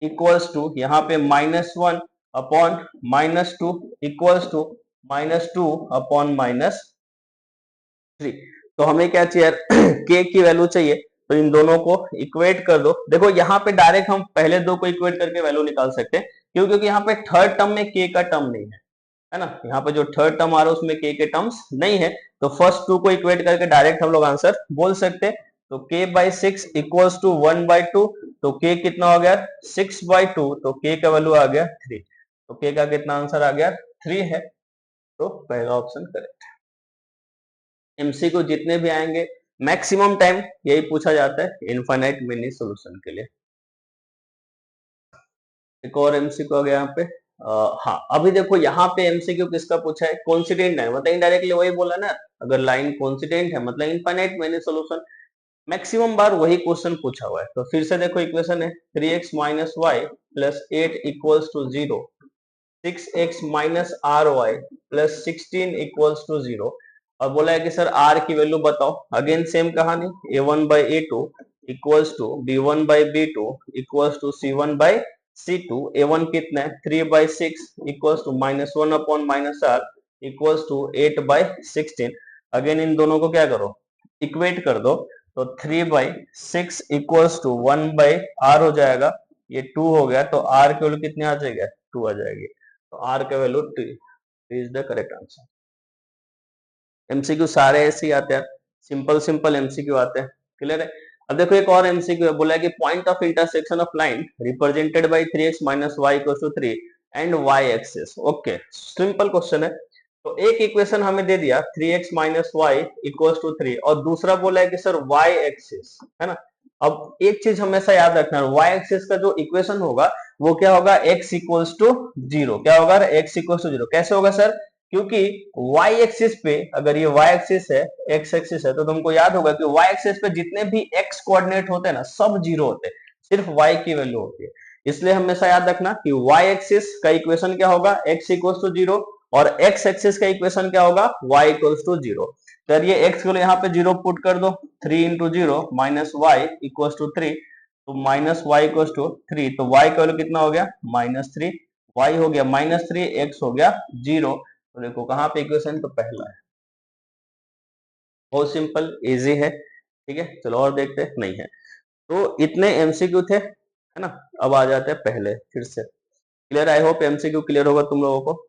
इक्वल्स टू यहाँ पे -1 अपॉन -2 इक्वल्स टू -2 अपॉन -3। तो हमें क्या चाहिए यार? k की वैल्यू चाहिए, तो इन दोनों को इक्वेट कर दो। देखो यहाँ पे डायरेक्ट हम पहले दो को इक्वेट करके वैल्यू निकाल सकते हैं, क्यों? क्योंकि यहाँ पे थर्ड टर्म में k का टर्म नहीं है ना। यहाँ पे जो थर्ड टर्म आ रहा है उसमें k के टर्म्स नहीं है, तो फर्स्ट टू को इक्वेट करके डायरेक्ट हम लोग आंसर बोल सकते हैं। तो k बाई 6 इक्वल्स टू 1/2, तो k कितना हो गया? 6/2, तो k का वैल्यू आ गया 3। तो k का कितना आंसर आ गया? 3 है। तो पहला ऑप्शन करेक्ट है। एमसीक्यू जितने भी आएंगे मैक्सिमम टाइम यही पूछा जाता है इनफाइनाइट मेनी सॉल्यूशन के लिए। एक और एमसीक्यू आ गया यहाँ पे। हाँ, अभी देखो यहाँ पे एमसीक्यू किसका पूछा है? कॉन्सिडेंट है, मतलब इनडायरेक्टली वही बोला ना, अगर लाइन कॉन्सिडेंट है मतलब इनफाइनाइट मेनी सॉल्यूशन। मैक्सिमम बार वही क्वेश्चन पूछा हुआ है। तो फिर से देखो इक्वेशन है 3x minus y plus 8 equals to 0, 6x minus r y plus 16 equals to 0। और बोला है कि सर r की वैल्यू बताओ। अगेन सेम कहानी, a1 by a2 equals to b1 by b2 equals to c1 by c2। a1 कितना है? 3/6 equals to -1 upon minus r equals to 8/16। Again इन दोनों को क्या करो? इक्वेट कर दो। तो 3/6 इक्वल्स टू 1/r हो जाएगा, ये 2 हो गया, तो r की वैल्यू कितनी आ जाएगी? 2 आ जाएगी। तो r का value 2 is the correct answer. MCQ सारे ऐसे ही आते हैं, सिंपल सिंपल एमसीक्यू आते हैं, क्लियर है। अब देखो एक और एमसीक्यू है, बोला है कि point of intersection of line represented by 3x minus Y equals to 3 and y axis. Okay, simple question है। तो एक इक्वेशन हमें दे दिया 3x minus Y equals to 3, और दूसरा बोला है कि सर वाई एक्सिस, है ना। अब एक चीज हमेशा याद रखना, वाई एक्सिस का जो इक्वेशन होगा वो क्या होगा? x equals to 0। क्या होगा? x equals to 0। कैसे होगा सर? क्योंकि y एक्सिस पे, अगर ये y एक्सिस है, x एक्सिस है, तो तुमको याद होगा कि y एक्सिस पे जितने भी x कोऑर्डिनेट होते हैं ना, सब जीरो होते हैं, सिर्फ y की वैल्यू होती है। इसलिए हमेशा याद रखना कि y एक्सिस का इक्वेशन क्या होगा? x इक्वल्स टू 0, और x एक्सिस का इक्वेशन क्या होगा? y equals to 0। चलिए x को यहाँ पे 0 पुट कर दो, 3 into 0 minus Y equals to 3, तो माइनस वाई इक्वल्स टू 3, तो y का वैल्यू कितना हो गया? -3, y हो गया -3, x हो गया 0। तो देखो कहाँ पे इक्वेशन? तो पहला है। बहुत सिंपल इजी है, ठीक है। चलो और देखते हैं, नहीं है। तो इतने एमसीक्यू थे, है ना। अब आ जाते हैं पहले फिर से। Clear? I hope MCQ clear होगा तुम लोगों को।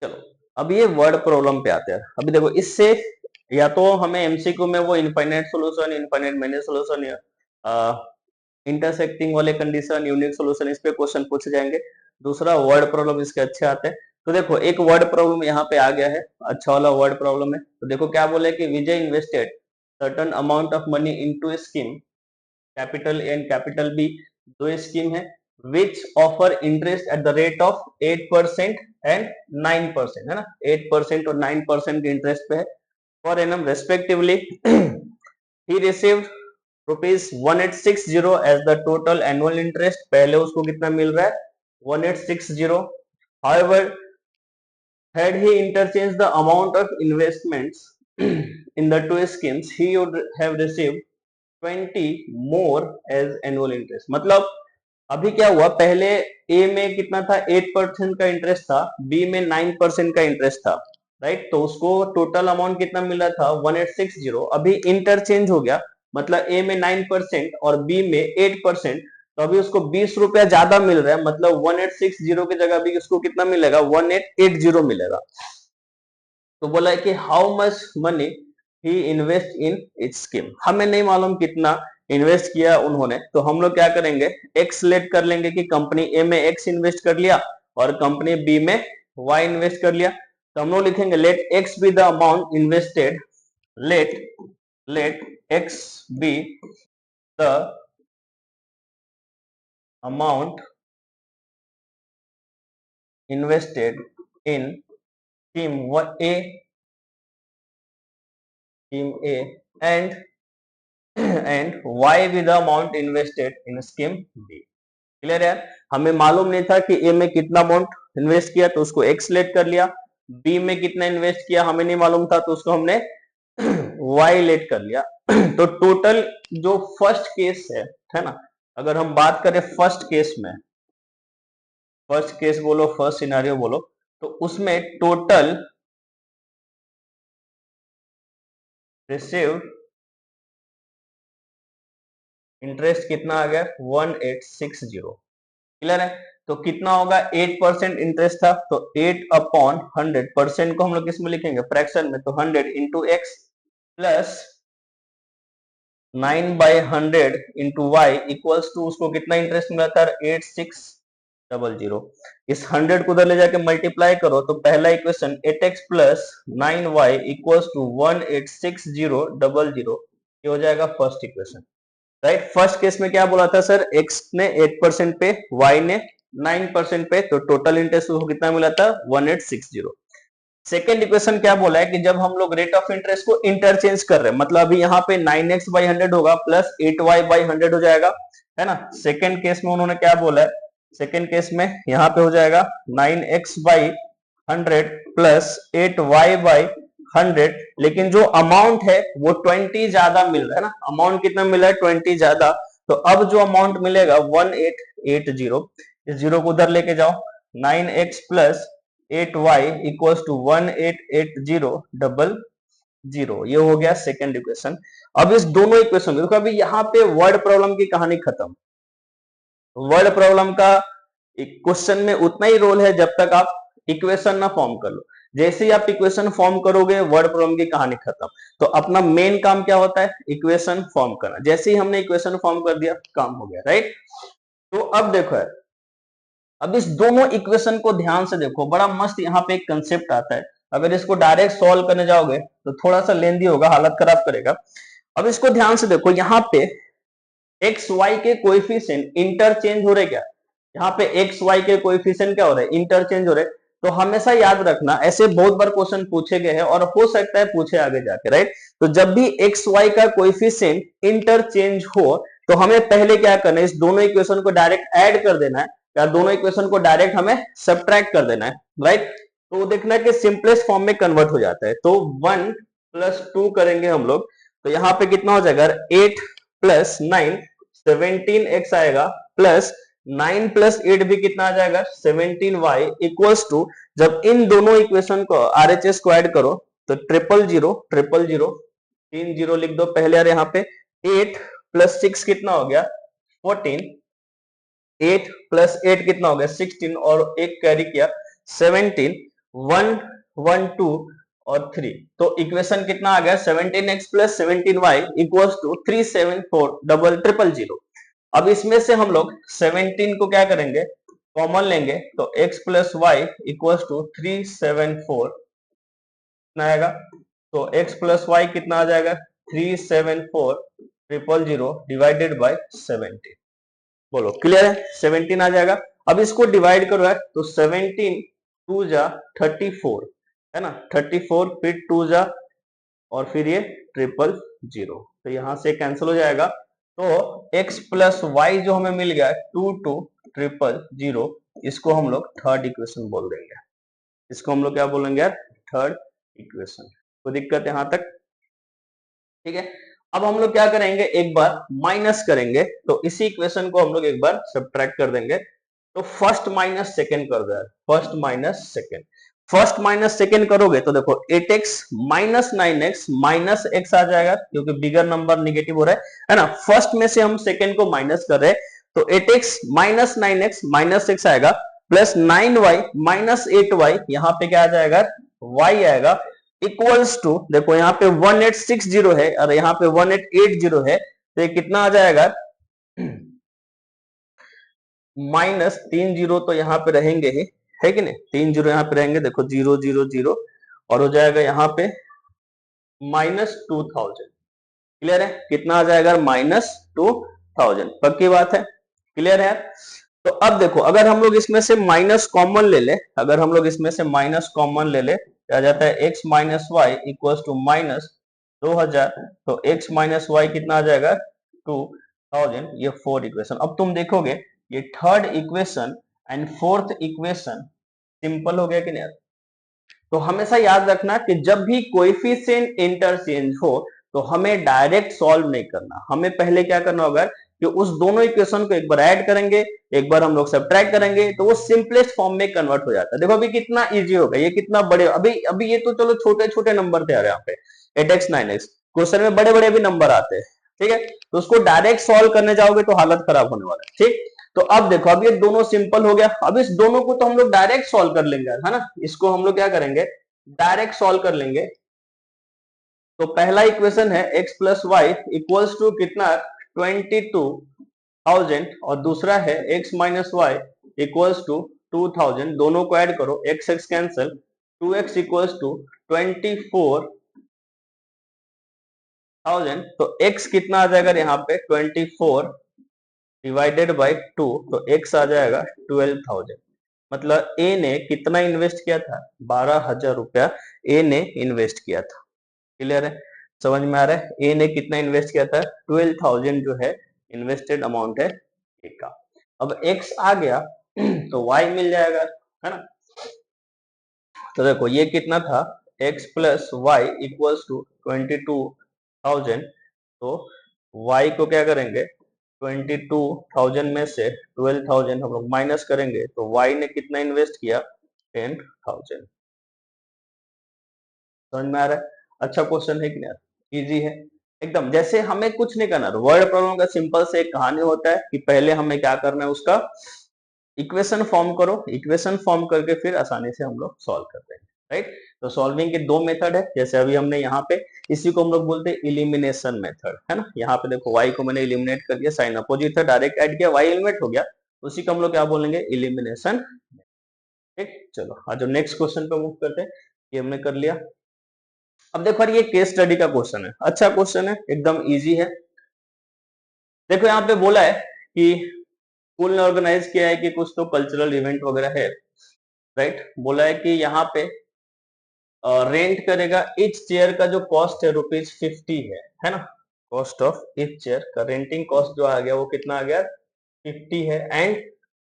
चलो अब ये वर्ड प्रॉब्लम पे आते हैं। अभी देखो इससे या तो हमें एमसीक्यू में वो infinite solution, infinite many solution या इंटरसेक्टिंग वाले कंडीशन, यूनिक सॉल्यूशन, इस पे क्वेश्चन पूछे जाएंगे। दूसरा वर्ड प्रॉब्लम इसके अच्छे आते हैं। तो देखो एक वर्ड प्रॉब्लम यहाँ पे आ गया है, अच्छा वाला वर्ड प्रॉब्लम है। तो देखो क्या बोले कि Vijay invested certain amount of money into a scheme, capital A and capital B, दो स्कीम है, which offer interest at the rate of 8% and 9%, है ना, 8% और 9% के इंटरेस्ट पे है for annum respectively. He received ₹1860 as the total annual interest, पहले उसको कितना मिल रहा है 1860। However, had he interchanged the amount of investments in the two schemes, he would have received 20 more as annual interest। मतलब अभी क्या हुआ, पहले ए में कितना था 8% का इंटरेस्ट था, बी में 9% का इंटरेस्ट था, राइट। तो उसको टोटल अमाउंट कितना मिला था 1860। अभी इंटरचेंज हो गया, मतलब ए में 9% और बी में 8%, तो अभी उसको 20 रुपया ज्यादा मिल रहा है, मतलब 1860 की जगह अभी उसको कितना मिलेगा 1880 मिलेगा। तो बोला है कि how much money he invest in each scheme, हमें नहीं मालूम कितना इन्वेस्ट किया उन्होंने, तो हम लोग क्या करेंगे एक्स लेट कर लेंगे कि कंपनी ए में एक्स इन्वेस्ट कर लिया और कंपनी बी में वाई इन्वेस्ट कर लिया। तो हम लोग लिखेंगे let x be the amount invested, let let x be the amount invested in scheme A, scheme A and and y with the amount invested in scheme B। Clear है, हमें मालूम नहीं था कि A में कितना अमाउंट इन्वेस्ट किया तो उसको x लेट कर लिया, B में कितना इन्वेस्ट किया हमें नहीं मालूम था तो उसको हमने y लेट कर लिया। तो टोटल जो फर्स्ट केस है ना, अगर हम बात करें फर्स्ट केस में, फर्स्ट केस बोलो फर्स्ट सिनेरियो बोलो, तो उसमें टोटल रिसीव्ड इंटरेस्ट कितना आ गया 1860। क्लियर है, तो कितना होगा 8% इंटरेस्ट था, तो 8/100, को हम लोग किसमें लिखेंगे फ्रैक्शन में, तो 100 into x plus 9/100 into y equals to उसको कितना इंटरेस्ट मिला था 8600। इस 100 को उधर ले जाके मल्टीप्लाई करो तो पहला equation 8x plus 9y equals to 1860000, ये हो जाएगा first equation, right. First case में क्या बोला था सर, x ने 8% पे, y ने 9% पे, तो टोटल इंटरेस्ट को कितना मिला था 1860। सेकेंड इक्वेशन क्या बोला है कि जब हम लोग रेट ऑफ इंटरेस्ट को इंटरचेंज कर रहे हैं, मतलब अभी यहाँ पे 9x/100 होगा प्लस 8y/100 हो जाएगा, है ना। सेकेंड केस में उन्होंने क्या बोला है, सेकेंड केस में यहाँ पे हो जाएगा 9x/100 प्लस 8y/100, लेकिन जो अमाउंट है वो 20 ज्यादा मिल रहा है ना, अमाउंट कितना मिला है 20 ज्यादा। तो अब जो अमाउंट मिलेगा 1880, इस जीरो को उधर लेके जाओ, 9x plus 8y equals to 1880000, ये हो गया सेकेंड इक्वेशन। अब इस दोनों इक्वेशन देखो, अभी यहाँ पे वर्ड प्रॉब्लम की कहानी खत्म। वर्ड प्रॉब्लम का क्वेश्चन में उतना ही रोल है जब तक आप इक्वेशन ना फॉर्म कर लो, जैसे ही आप इक्वेशन फॉर्म करोगे वर्ड प्रॉब्लम की कहानी खत्म। तो अपना मेन काम क्या होता है इक्वेशन फॉर्म करना, जैसे ही हमने इक्वेशन फॉर्म कर दिया काम हो गया, राइट। तो अब देखो है, अब इस दोनों इक्वेशन को ध्यान से देखो, बड़ा मस्त यहाँ पे एक कंसेप्ट आता है। अगर इसको डायरेक्ट सॉल्व करने जाओगे तो थोड़ा सा लेंदी होगा, हालत खराब करेगा। अब इसको ध्यान से देखो, यहाँ पे एक्स वाई के कोएफिशिएंट इंटरचेंज हो रहे क्या, यहाँ पे एक्स वाई के कोएफिशिएंट क्या हो रहे हैं इंटरचेंज हो रहे। तो हमेशा याद रखना, ऐसे बहुत बार क्वेश्चन पूछे गए हैं और हो सकता है पूछे आगे जाके, राइट। तो जब भी एक्स वाई का कोएफिशिएंट इंटरचेंज हो तो हमें पहले क्या करना है, इस दोनों इक्वेशन को डायरेक्ट ऐड कर देना है या दोनों इक्वेशन को डायरेक्ट हमें सब्ट्रैक्ट कर देना है, राइट। तो देखना है कि सिंपलेस्ट फॉर्म में कन्वर्ट हो जाता है। तो 1 + 2 करेंगे हम लोग, तो यहाँ पे कितना हो जाएगा 8 + 9 17x आएगा, प्लस 9 + 8 भी कितना आ जाएगा 17y इक्वल्स टू, जब इन दोनों इक्वेशन को RHS को ऐड करो तो 000 3 0 लिख दो पहले, और यहाँ पे 8 + 6 कितना हो गया 14, 8 + 8 कितना हो गया 16, और एक कैरी किया 17, 1 1 2 और 3। तो इक्वेशन कितना आ गया 17x plus 17y equals to 374 double triple zero. अब इसमें से हम लोग 17 को क्या करेंगे कॉमन लेंगे तो x plus Y equals to 374 कितना आएगा तो x प्लस वाई कितना आ जाएगा 374 ट्रिपल जीरो डिवाइडेड बाय 17। बोलो क्लियर है 17 आ जाएगा। अब इसको डिवाइड करो है तो 17 टू जा 34 है ना 34 फिर 2 जा और फिर ये ट्रिपल जीरो तो यहां से कैंसिल हो जाएगा। तो x प्लस वाई जो हमें मिल गया 2 ट्रिपल जीरो इसको हम लोग थर्ड इक्वेशन बोल देंगे। इसको हम लोग क्या बोलेंगे यार थर्ड इक्वेशन। कोई दिक्कत यहां तक ठीक है। अब हम लोग क्या करेंगे एक बार माइनस करेंगे तो इसी इक्वेशन को हम लोग एक बार सब्ट्रैक्ट कर देंगे। तो फर्स्ट माइनस सेकेंड कर दो यार first minus second. First minus second करोगे तो देखो 8x minus 9x minus x आ जाएगा क्योंकि बिगर नंबर निगेटिव हो रहा है ना। फर्स्ट में से हम सेकेंड को माइनस कर रहे हैं तो 8x minus 9x minus x आएगा प्लस 9y माइनस 8y यहाँ पे क्या आ जाएगा y आएगा इक्वल्स टू देखो यहाँ पे 1860 है और यहाँ पे 1880 है तो ये कितना आ जाएगा माइनस 3 जीरो तो यहाँ पे रहेंगे ही है कि नहीं 3 जीरो यहाँ पे रहेंगे देखो 000 और हो जाएगा यहाँ पे माइनस 2000। क्लियर है कितना आ जाएगा माइनस 2000 पक्की बात है क्लियर है। तो अब देखो अगर हम लोग इसमें से माइनस कॉमन ले ले अगर हम लोग इसमें से माइनस कॉमन ले ले क्या जाता है x minus y equal to minus 2000 तो x माइनस वाई कितना आ जाएगा 2000 ये फोर्थ इक्वेशन। अब तुम देखोगे ये third equation and fourth equation simple हो गया कि नहीं। तो हमेशा याद रखना कि जब भी कोएफिशिएंट इंटरचेंज हो तो हमें डायरेक्ट सॉल्व नहीं करना हमें पहले क्या करना होगा कि उस दोनों इक्वेशन को एक बार ऐड करेंगे एक बार हम लोग सब्ट्रैक्ट करेंगे तो वो सिंपलेस्ट फॉर्म में कन्वर्ट हो जाता है। देखो अभी कितना इजी होगा ये कितना बड़े अभी अभी ये तो चलो छोटे छोटे नंबर थे यार यहाँ पे 8x 9x क्वेश्चन में बड़े बड़े भी नंबर आते हैं ठीक है। तो उसको डायरेक्ट सॉल्व करने जाओगे तो हालत खराब होने वाला है ठीक। तो अब देखो अब ये दोनों सिंपल हो गया अब इस दोनों को तो हम लोग डायरेक्ट सॉल्व कर लेंगे है ना। इसको हम लोग क्या करेंगे डायरेक्ट सॉल्व कर लेंगे। तो पहला इक्वेशन है x plus Y equals to कितना 22,000 और दूसरा है x minus Y equals to 2000 दोनों को ऐड करो x x cancel 2x equals to 24,000 तो x कितना आ जाएगा यहाँ पे 24 डिवाइडेड बाई 2 तो x आ जाएगा 12,000। मतलब ए ने कितना इन्वेस्ट किया था 12,000 रुपया ए ने इन्वेस्ट किया था। क्लियर है समझ में आ रहा है ए ने कितना इन्वेस्ट किया था 12,000 जो है इन्वेस्टेड अमाउंट है ए का। अब x आ गया तो y मिल जाएगा है ना। तो देखो ये कितना था x plus Y equals to 22,000 तो y को क्या करेंगे 22,000 में से 12,000 हम लोग माइनस करेंगे तो y ने कितना इन्वेस्ट किया 10,000। समझ में आ रहा है अच्छा क्वेश्चन है कि नहीं इजी है एकदम। जैसे हमें कुछ नहीं करना वर्ड प्रॉब्लम का सिंपल से एक कहानी होता है कि पहले हमें क्या करना है उसका इक्वेशन फॉर्म करो इक्वेशन फॉर्म करके फिर आसानी से हम लोग सॉल्व करते हैं राइट। तो सॉल्विंग के दो मेथड है जैसे अभी हमने यहाँ पे इसी को हम लोग बोलते हैं इलिमिनेशन मेथड है ना। यहाँ पे देखो y को मैंने इलिमिनेट कर दिया साइन अपोजिट था डायरेक्ट ऐड किया y एलिमिनेट हो गया उसी को हम लोग क्या बोलेंगे इलिमिनेशन ठीक। चलो आज नेक्स्ट क्वेश्चन पे मूव करते हैं ये हमने कर लिया। अब देखो ये केस स्टडी का क्वेश्चन है अच्छा क्वेश्चन है एकदम इजी है। देखो यहाँ पे बोला है कि स्कूल ने ऑर्गेनाइज किया है कि कुछ तो कल्चरल इवेंट वगैरह है राइट। बोला है कि यहाँ पे रेंट करेगा इच चेयर का जो कॉस्ट है ₹50 है ना। कॉस्ट ऑफ इच चेयर का रेंटिंग कॉस्ट जो आ गया वो कितना आ गया 50 है and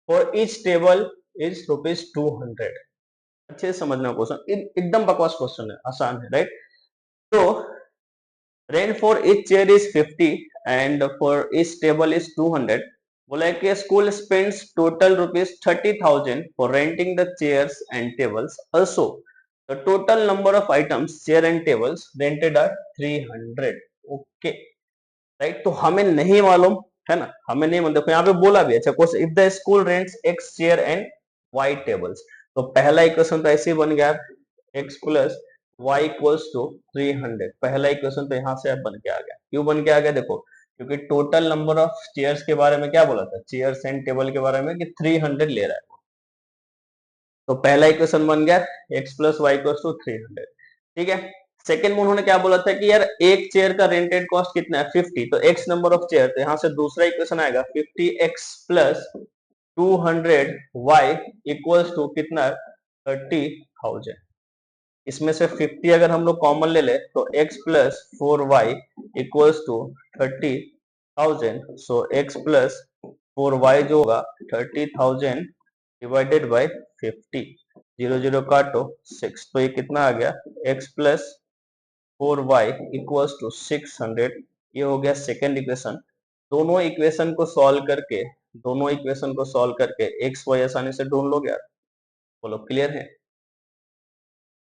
for each table is ₹200। अच्छे से समझना क्वेश्चन एकदम बकवास क्वेश्चन है आसान है राइट। तो rent for each chair is 50 and for each table is 200। बोला है कि school spends total ₹30,000 for renting the chairs and tables also the total number of items chair and tables rented are 300। Okay right. तो हमें नहीं मालूम है ना हमें नहीं मालूम देखो यहाँ पे बोला भी अच्छा question if the school rents x chair and y tables तो पहला इक्वेशन तो ऐसे ही बन गया x plus y equals to 300। पहला इक्वेशन तो यहाँ से अब बन के आ गया। क्यों बन के आ गया? देखो, क्योंकि टोटल नंबर ऑफ चेयर्स के बारे में क्या बोला था, चेयर्स एंड टेबल के बारे में, कि 300 ले रहा है। तो पहला इक्वेशन बन गया x plus Y equals to 300। ठीक है। सेकंड में उन्होंने क्या बोला था कि यार एक चेयर का रेंटेड कॉस्ट कितना है, 50। तो x नंबर ऑफ चेयर, तो यहाँ से दूसरा इक्वेशन आएगा 50x plus 200y equals to कितना, 30,000। इसमें से 50 अगर हम लोग कॉमन ले ले तो x plus 4y equals to 30,000। So x plus 4y जो होगा 30,000 डिवाइडेड बाय 50, 0 0 काटो 6, तो ये कितना आ गया, x plus 4y equals to 600। ये हो गया सेकेंड इक्वेशन। दोनों इक्वेशन को सॉल्व करके x y आसानी से ढूंढ लोगे यार। बोलो क्लियर है?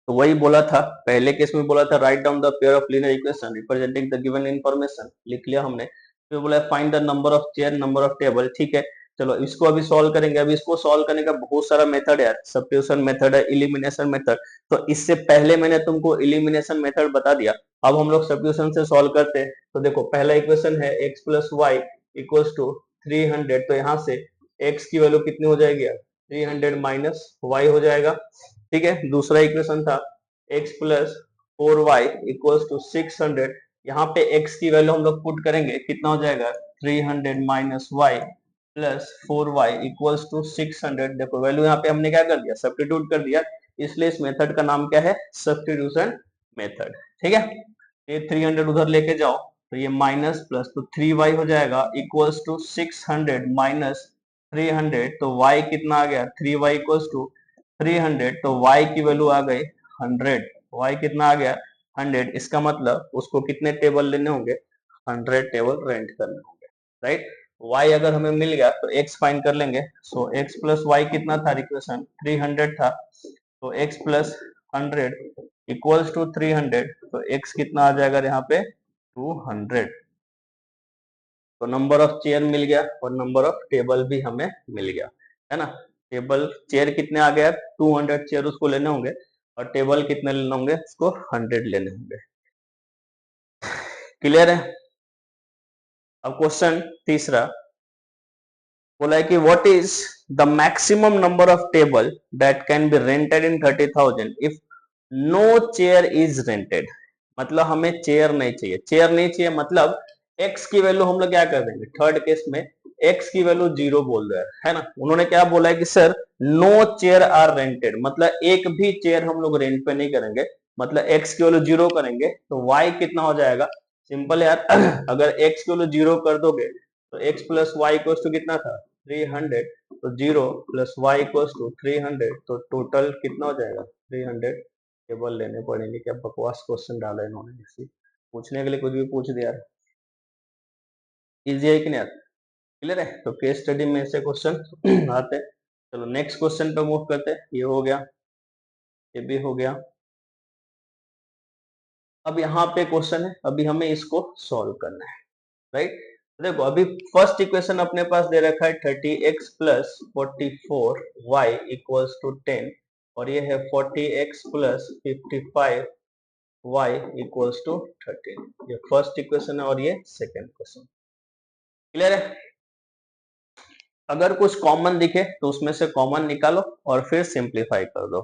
तो वही बोला था, पहले केस में बोला था write down the pair of linear equation representing the given information, लिख लिया हमने। फिर बोला find the number of chair, number of table. ठीक है, चलो इसको अभी सॉल्व करेंगे। अभी इसको सॉल्व करने का बहुत सारा मेथड है यार, सब्स्टिट्यूशन मेथड है, इलिमिनेशन मेथड। तो इससे पहले मैंने तुमको इलिमिनेशन मेथड बता दिया। अब हम लोग सब्स्टिट्यूशन से सॉल्व करते हैं। तो देखो पहला इक्वेशन है x plus Y equals to 300। तो यहाँ से x की वैल्यू कितनी हो जाएगी यार, 300 माइनस वाई हो जाएगा। ठीक है। दूसरा इक्वेशन था x plus 4y equals to 600। यहाँ पे x की वैल्यू हम लोग पुट करेंगे, कितना हो जाएगा, 300 minus y plus 4y equals to 600। देखो वैल्यू यहाँ पे हमने क्या कर दिया, सब्स्टिट्यूट कर दिया। इसलिए इस मेथड का नाम क्या है, सब्स्टिट्यूशन मेथड। ठीक है। ये 300 उधर लेके जाओ तो ये माइनस प्लस, तो 3y हो जाएगा इक्वल्स टू 600 माइनस 300। तो y कितना आ गया, 3y इक्वल्स टू 300। तो y की वैल्यू आ गई 100। y कितना आ गया, 100। इसका मतलब उसको कितने टेबल लेने होंगे, 100 टेबल रेंट करने होंगे। राइट। y अगर हमें मिल गया तो x फाइंड कर लेंगे। सो x प्लस वाई कितना था, इक्वेशन 300 था। तो x प्लस 100 इक्वल्स टू 300। तो x कितना आ जाएगा यहाँ पे, 200। तो नंबर ऑफ चेयर मिल गया और नंबर ऑफ टेबल भी हमें मिल गया, है ना। टेबल चेयर कितने आ गया, 200 चेयर उसको लेने होंगे, और टेबल कितने लेने होंगे, उसको 100 लेने होंगे। क्लियर है? अब क्वेश्चन तीसरा बोला है कि what is the maximum number of table that can be rented in 30,000 if no chair is rented. मतलब हमें चेयर नहीं चाहिए, चेयर नहीं चाहिए मतलब x की वैल्यू हम लोग क्या कर देंगे, थर्ड केस में x की वैल्यू 0 बोल रहे हैं, है ना। उन्होंने क्या बोला है कि sir no chair are rented, मतलब एक भी चेयर हम लोग रेंट पे नहीं करेंगे। मतलब x की वैल्यू 0 करेंगे तो y कितना हो जाएगा, सिंपल यार अगर x की वैल्यू 0 कर दोगे तो x plus Y equals to कितना था, 300। तो 0 प्लस वाई इक्वल्स टू 300। तो टोटल कितना हो जाएगा, 300 टेबल लेने पड़ेंगे। क्या बकवास क्वेश्चन डाला इन्होंने, इसी पूछने के लिए कुछ भी पूछ दिया। इजी है कि नहीं यार? क्लियर है? तो केस स्टडी में ऐसे क्वेश्चन आते हैं। चलो नेक्स्ट क्वेश्चन पे मूव करते हैं। ये हो गया, ये भी हो गया। अब यहाँ पे क्वेश्चन है, अभी हमें इसको सॉल्व करना है। राइट। देखो अभी फर्स्ट इक्वेशन अपने पास दे रखा है 30x plus 44y equals to 10, और ये है 40x plus 55y equals to 13। ये फर्स्ट इक्वेशन है और ये सेकेंड इक्वेशन। क्लियर है? अगर कुछ कॉमन दिखे तो उसमें से कॉमन निकालो और फिर सिंप्लीफाई कर दो,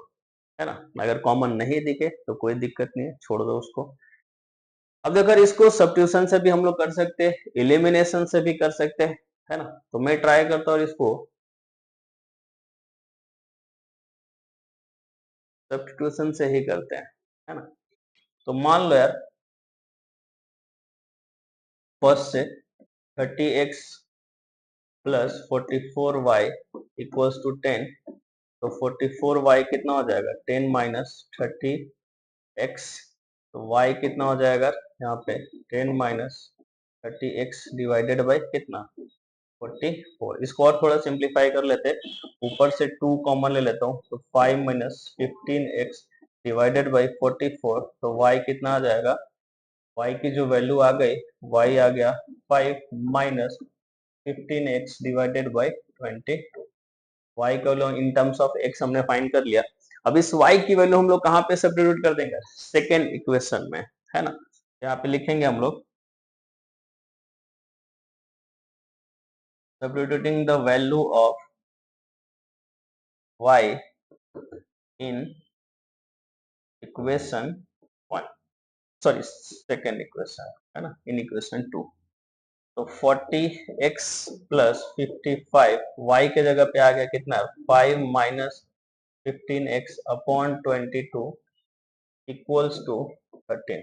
है ना। अगर कॉमन नहीं दिखे तो कोई दिक्कत नहीं है, छोड़ दो उसको। अब अगर इसको सब्स्टिट्यूशन से भी हम लोग कर सकते हैं, एलिमिनेशन से भी कर सकते हैं, है ना। तो मैं ट्राई करता हूँ इसको सब्स्टिट्यूशन से ही करते हैं, है ना। तो मान लो यार फर्स्ट से 30x plus 44y equals to 10। तो 44y कितना हो जाएगा, 10 माइनस 30x। तो y कितना हो जाएगा यहाँ पे, 10 माइनस 30x डिवाइडेड बाई कितना, 44। इसको और थोड़ा सिंप्लीफाई कर लेते हैं, ऊपर से 2 कॉमन ले लेता हूँ। तो 5 माइनस 15x डिवाइडेड बाई 44। तो y कितना आ जाएगा, y की जो वैल्यू आ गई, y आ गया 5 minus 15x divided by 22। y का इन टर्म्स ऑफ x हमने फाइंड कर लिया। अब इस y की वैल्यू हम लोग कहाँ पे सब्स्टिट्यूट कर देंगे, सेकेंड इक्वेशन में, है ना। यहाँ पे लिखेंगे हम लोग substituting the value of y in equation 1, sorry second equation, है ना, इन इक्वेशन 2। तो 40x प्लस 55 y के जगह पे आ गया कितना, 5 minus 15x upon 22 equals to 13।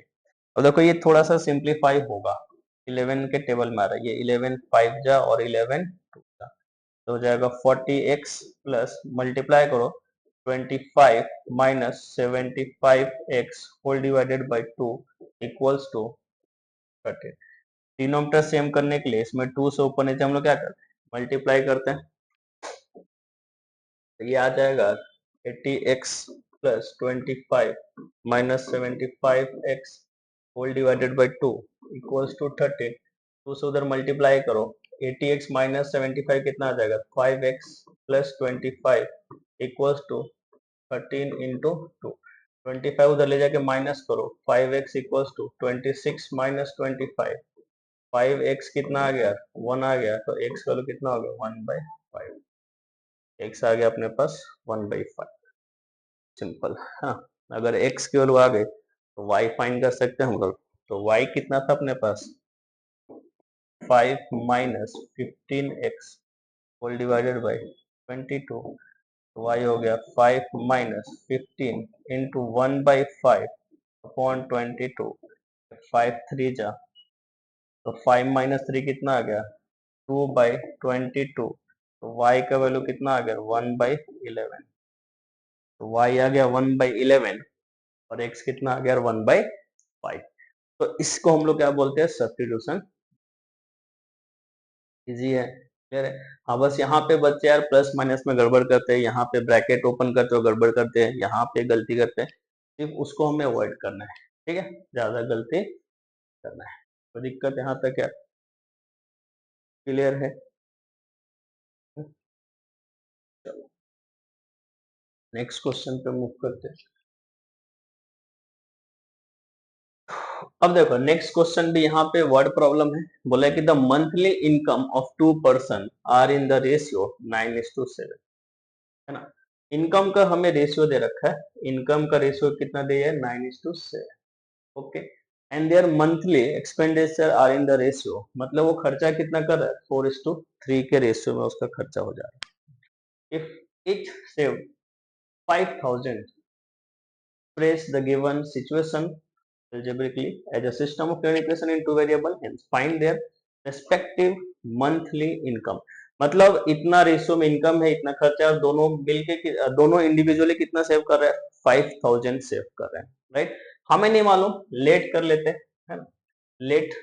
अब देखो ये थोड़ा सा सिंप्लीफाई होगा, 11 के टेबल में आ रहा है, ये 11 5 जा और 11 2 जा, तो हो जाएगा 40x प्लस मल्टीप्लाई करो 25 minus 75x whole divided by 2 equals to 13। Denominator same करने के लिए इसमें 2 से ऊपर नीचे हम लोग क्या करते हैं, मल्टीप्लाई करते हैं, तो ये आ जाएगा 80x plus 25 minus 75x whole divided by 2 equals to 13। 2 से उधर मल्टीप्लाई करो, 80x माइनस 75 कितना आ जाएगा, 5x plus 25 equals to 13 into 2। 25 उधर ले जाके माइनस करो, 5x equals to 26 minus 25, 5x कितना आ गया, 1 आ गया, तो x का वैल्यू कितना हो गया, 1/5, x आ गया अपने पास 1/5, सिंपल। हाँ, अगर x की वैल्यू आ गई तो y फाइंड कर सकते हैं हम लोग। तो y कितना था अपने पास, 5 minus 15x whole divided by 22, तो y हो गया 5 माइनस 15 इंटू 1/5 अपॉन 22, 5 3 जा, तो 5 माइनस 3 कितना आ गया, 2/22, तो y का वैल्यू कितना आ गया, 1/11, तो y आ गया 1/11 और x कितना आ गया, 1/5। तो इसको हम लोग क्या बोलते हैं, सब्स्टिट्यूशन। इजी है, क्लियर है। हाँ, बस यहाँ पे बच्चे यार प्लस माइनस में गड़बड़ करते हैं, यहाँ पे ब्रैकेट ओपन करते हो गड़बड़ करते हैं, यहाँ पे गलती करते हैं, सिर्फ उसको हमें अवॉइड करना है, ठीक है, ज्यादा गलती करना है। तो दिक्कत यहाँ तक है, क्लियर है। चलो नेक्स्ट क्वेश्चन पे मूव करते हैं। अब देखो नेक्स्ट क्वेश्चन भी यहाँ पे वर्ड प्रॉब्लम है, बोला है कि the monthly income of 2 person are in the ratio 9:7, है ना। इनकम का हमें रेशियो दे रखा है, इनकम का रेशियो कितना दिया है, 9:7, okay. And their monthly expenditure are in the ratio, मतलब वो खर्चा कितना कर रहा है, 4:3 के रेशियो में उसका खर्चा हो जा रहा है। If etch save 5,000, express the given situation algebraically as a system of linear equation in two variable, hence find their respective monthly income। मतलब इतना रेशियो में इनकम है, इतना खर्चा है, और दोनों मिलके दोनों इंडिविजुअली कितना सेव कर रहे हैं, 5,000 सेव कर रहे हैं, राइट। हमें नहीं मालूम, लेट कर लेते हैं, है ना, let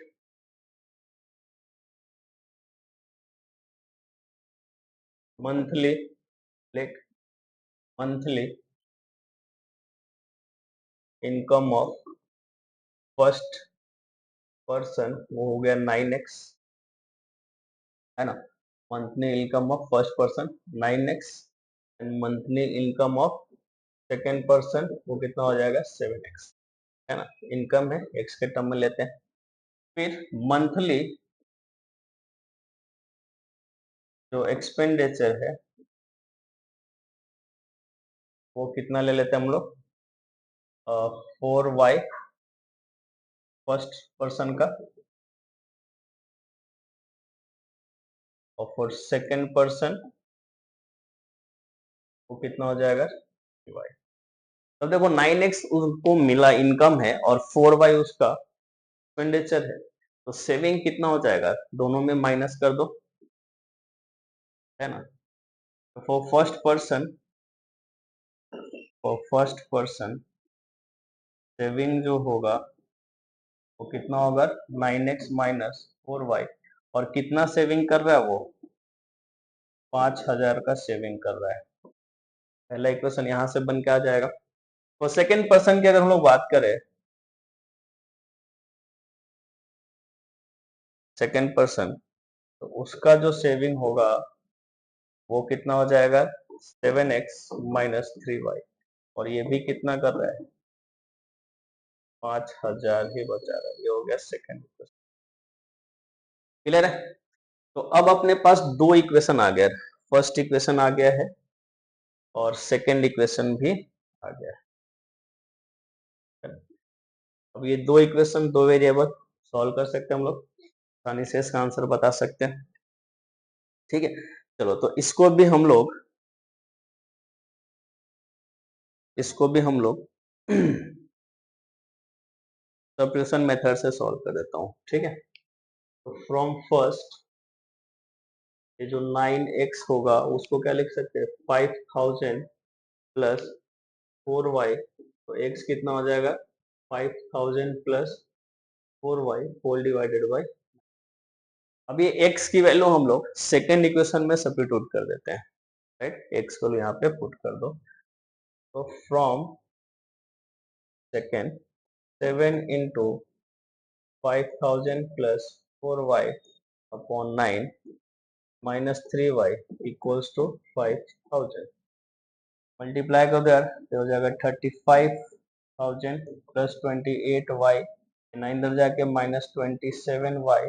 monthly, let monthly income of first person, वो हो गया 9x, है ना। Monthly income of first person 9x and monthly income of second person वो कितना हो जाएगा, 7x, है ना। इनकम है, x के टर्म में लेते हैं। फिर मंथली जो एक्सपेंडिचर है वो कितना ले लेते हैं हम लोग, 4y फर्स्ट पर्सन का, और फॉर सेकेंड पर्सन वो कितना हो जाएगा, 3y। तो देखो 9x उसको मिला इनकम है और 4y उसका एक्सपेंडिचर है, तो सेविंग कितना हो जाएगा, दोनों में माइनस कर दो, है ना। For first person, for first person saving जो होगा वो कितना होगा, 9x माइनस 4y, और कितना सेविंग कर रहा है वो, 5,000 का सेविंग कर रहा है। पहला इक्वेशन यहाँ से बन के आ जाएगा। तो सेकेंड पर्सन की अगर हम लोग बात करें, सेकेंड पर्सन, तो उसका जो सेविंग होगा वो कितना हो जाएगा, 7x माइनस 3y, और ये भी कितना कर रहा है, 5000 ही बचा रहा है। ये हो गया सेकेंड इक्वेशन। क्लियर है? तो अब अपने पास दो इक्वेशन आ गया, फर्स्ट इक्वेशन आ गया है और सेकेंड इक्वेशन भी आ गया है। अब ये दो इक्वेशन, दो वेरिएबल सॉल्व कर सकते हैं हम लोग, आसानी से इसका आंसर बता सकते हैं। ठीक है, चलो तो इसको भी हम लोग सब्स्टिट्यूशन मेथड से सॉल्व कर देता हूँ। ठीक है, तो फ्रॉम फर्स्ट ये जो 9x होगा उसको क्या लिख सकते हैं, 5000 प्लस 4y, तो x कितना हो जाएगा, 5000 plus 4y whole divided by. अब ये x की वैल्यू हम लोग सेकेंड इक्वेशन में सब्स्टिट्यूट कर देते हैं, राइट। x को यहाँ पे पुट कर दो, तो from second 7 into 5000 plus 4y upon 9 minus 3y equals to 5000, multiply कर दो यार, तो हो जाएगा 35,000 प्लस 28y, 9 इधर जाके minus 27y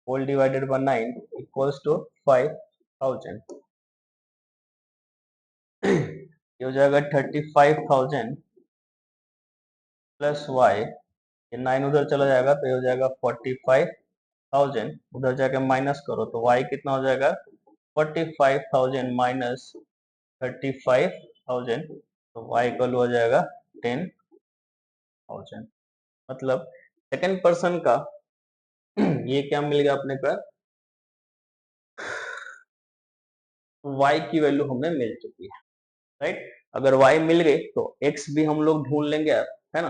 whole divided by 9 equals to 5000। ये हो जाएगा 35,000 प्लस y, ये 9 उधर चला जाएगा तो ये हो जाएगा 45,000, उधर जाके माइनस करो तो y कितना हो जाएगा, 45,000 माइनस 35,000, तो y इक्वल हो जाएगा 10,000। मतलब सेकंड पर्सन का ये क्या मिल गया अपने का, y की वैल्यू हमें मिल चुकी है, राइट। अगर y मिल गई तो x भी हम लोग ढूंढ लेंगे यार, है ना।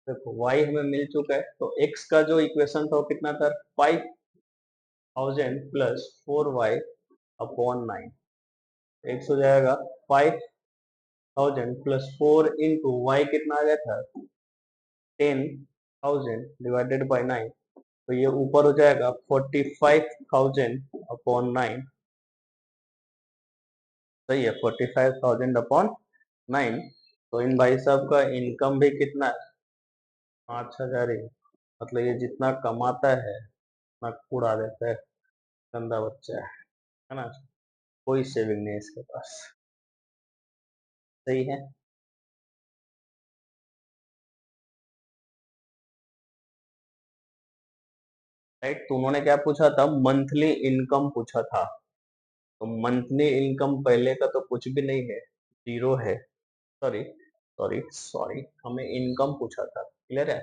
देखो y हमें मिल चुका है, तो x का जो इक्वेशन था वो कितना था, 5000 प्लस 4y अपॉन 9, x हो जाएगा 5000 प्लस 4 इंटू वाई कितना आ गया था, 10,000 डिवाइडेड बाई 9, तो ये ऊपर हो जाएगा 45,000 अपॉन 9, सही है, 45,000 अपॉन 9। तो इन भाई साहब का इनकम भी कितना है, 5,000 ही। मतलब ये जितना कमाता है उतना उड़ा देता है, गंदा बच्चा है ना। कोई सेविंग नहीं है इसके पास, सही है। राइट, तो उन्होंने क्या पूछा था, मंथली इनकम पूछा था। तो मंथली इनकम पहले का तो कुछ भी नहीं है, जीरो है। सॉरी सॉरी सॉरी, हमें इनकम पूछा था, क्लियर है।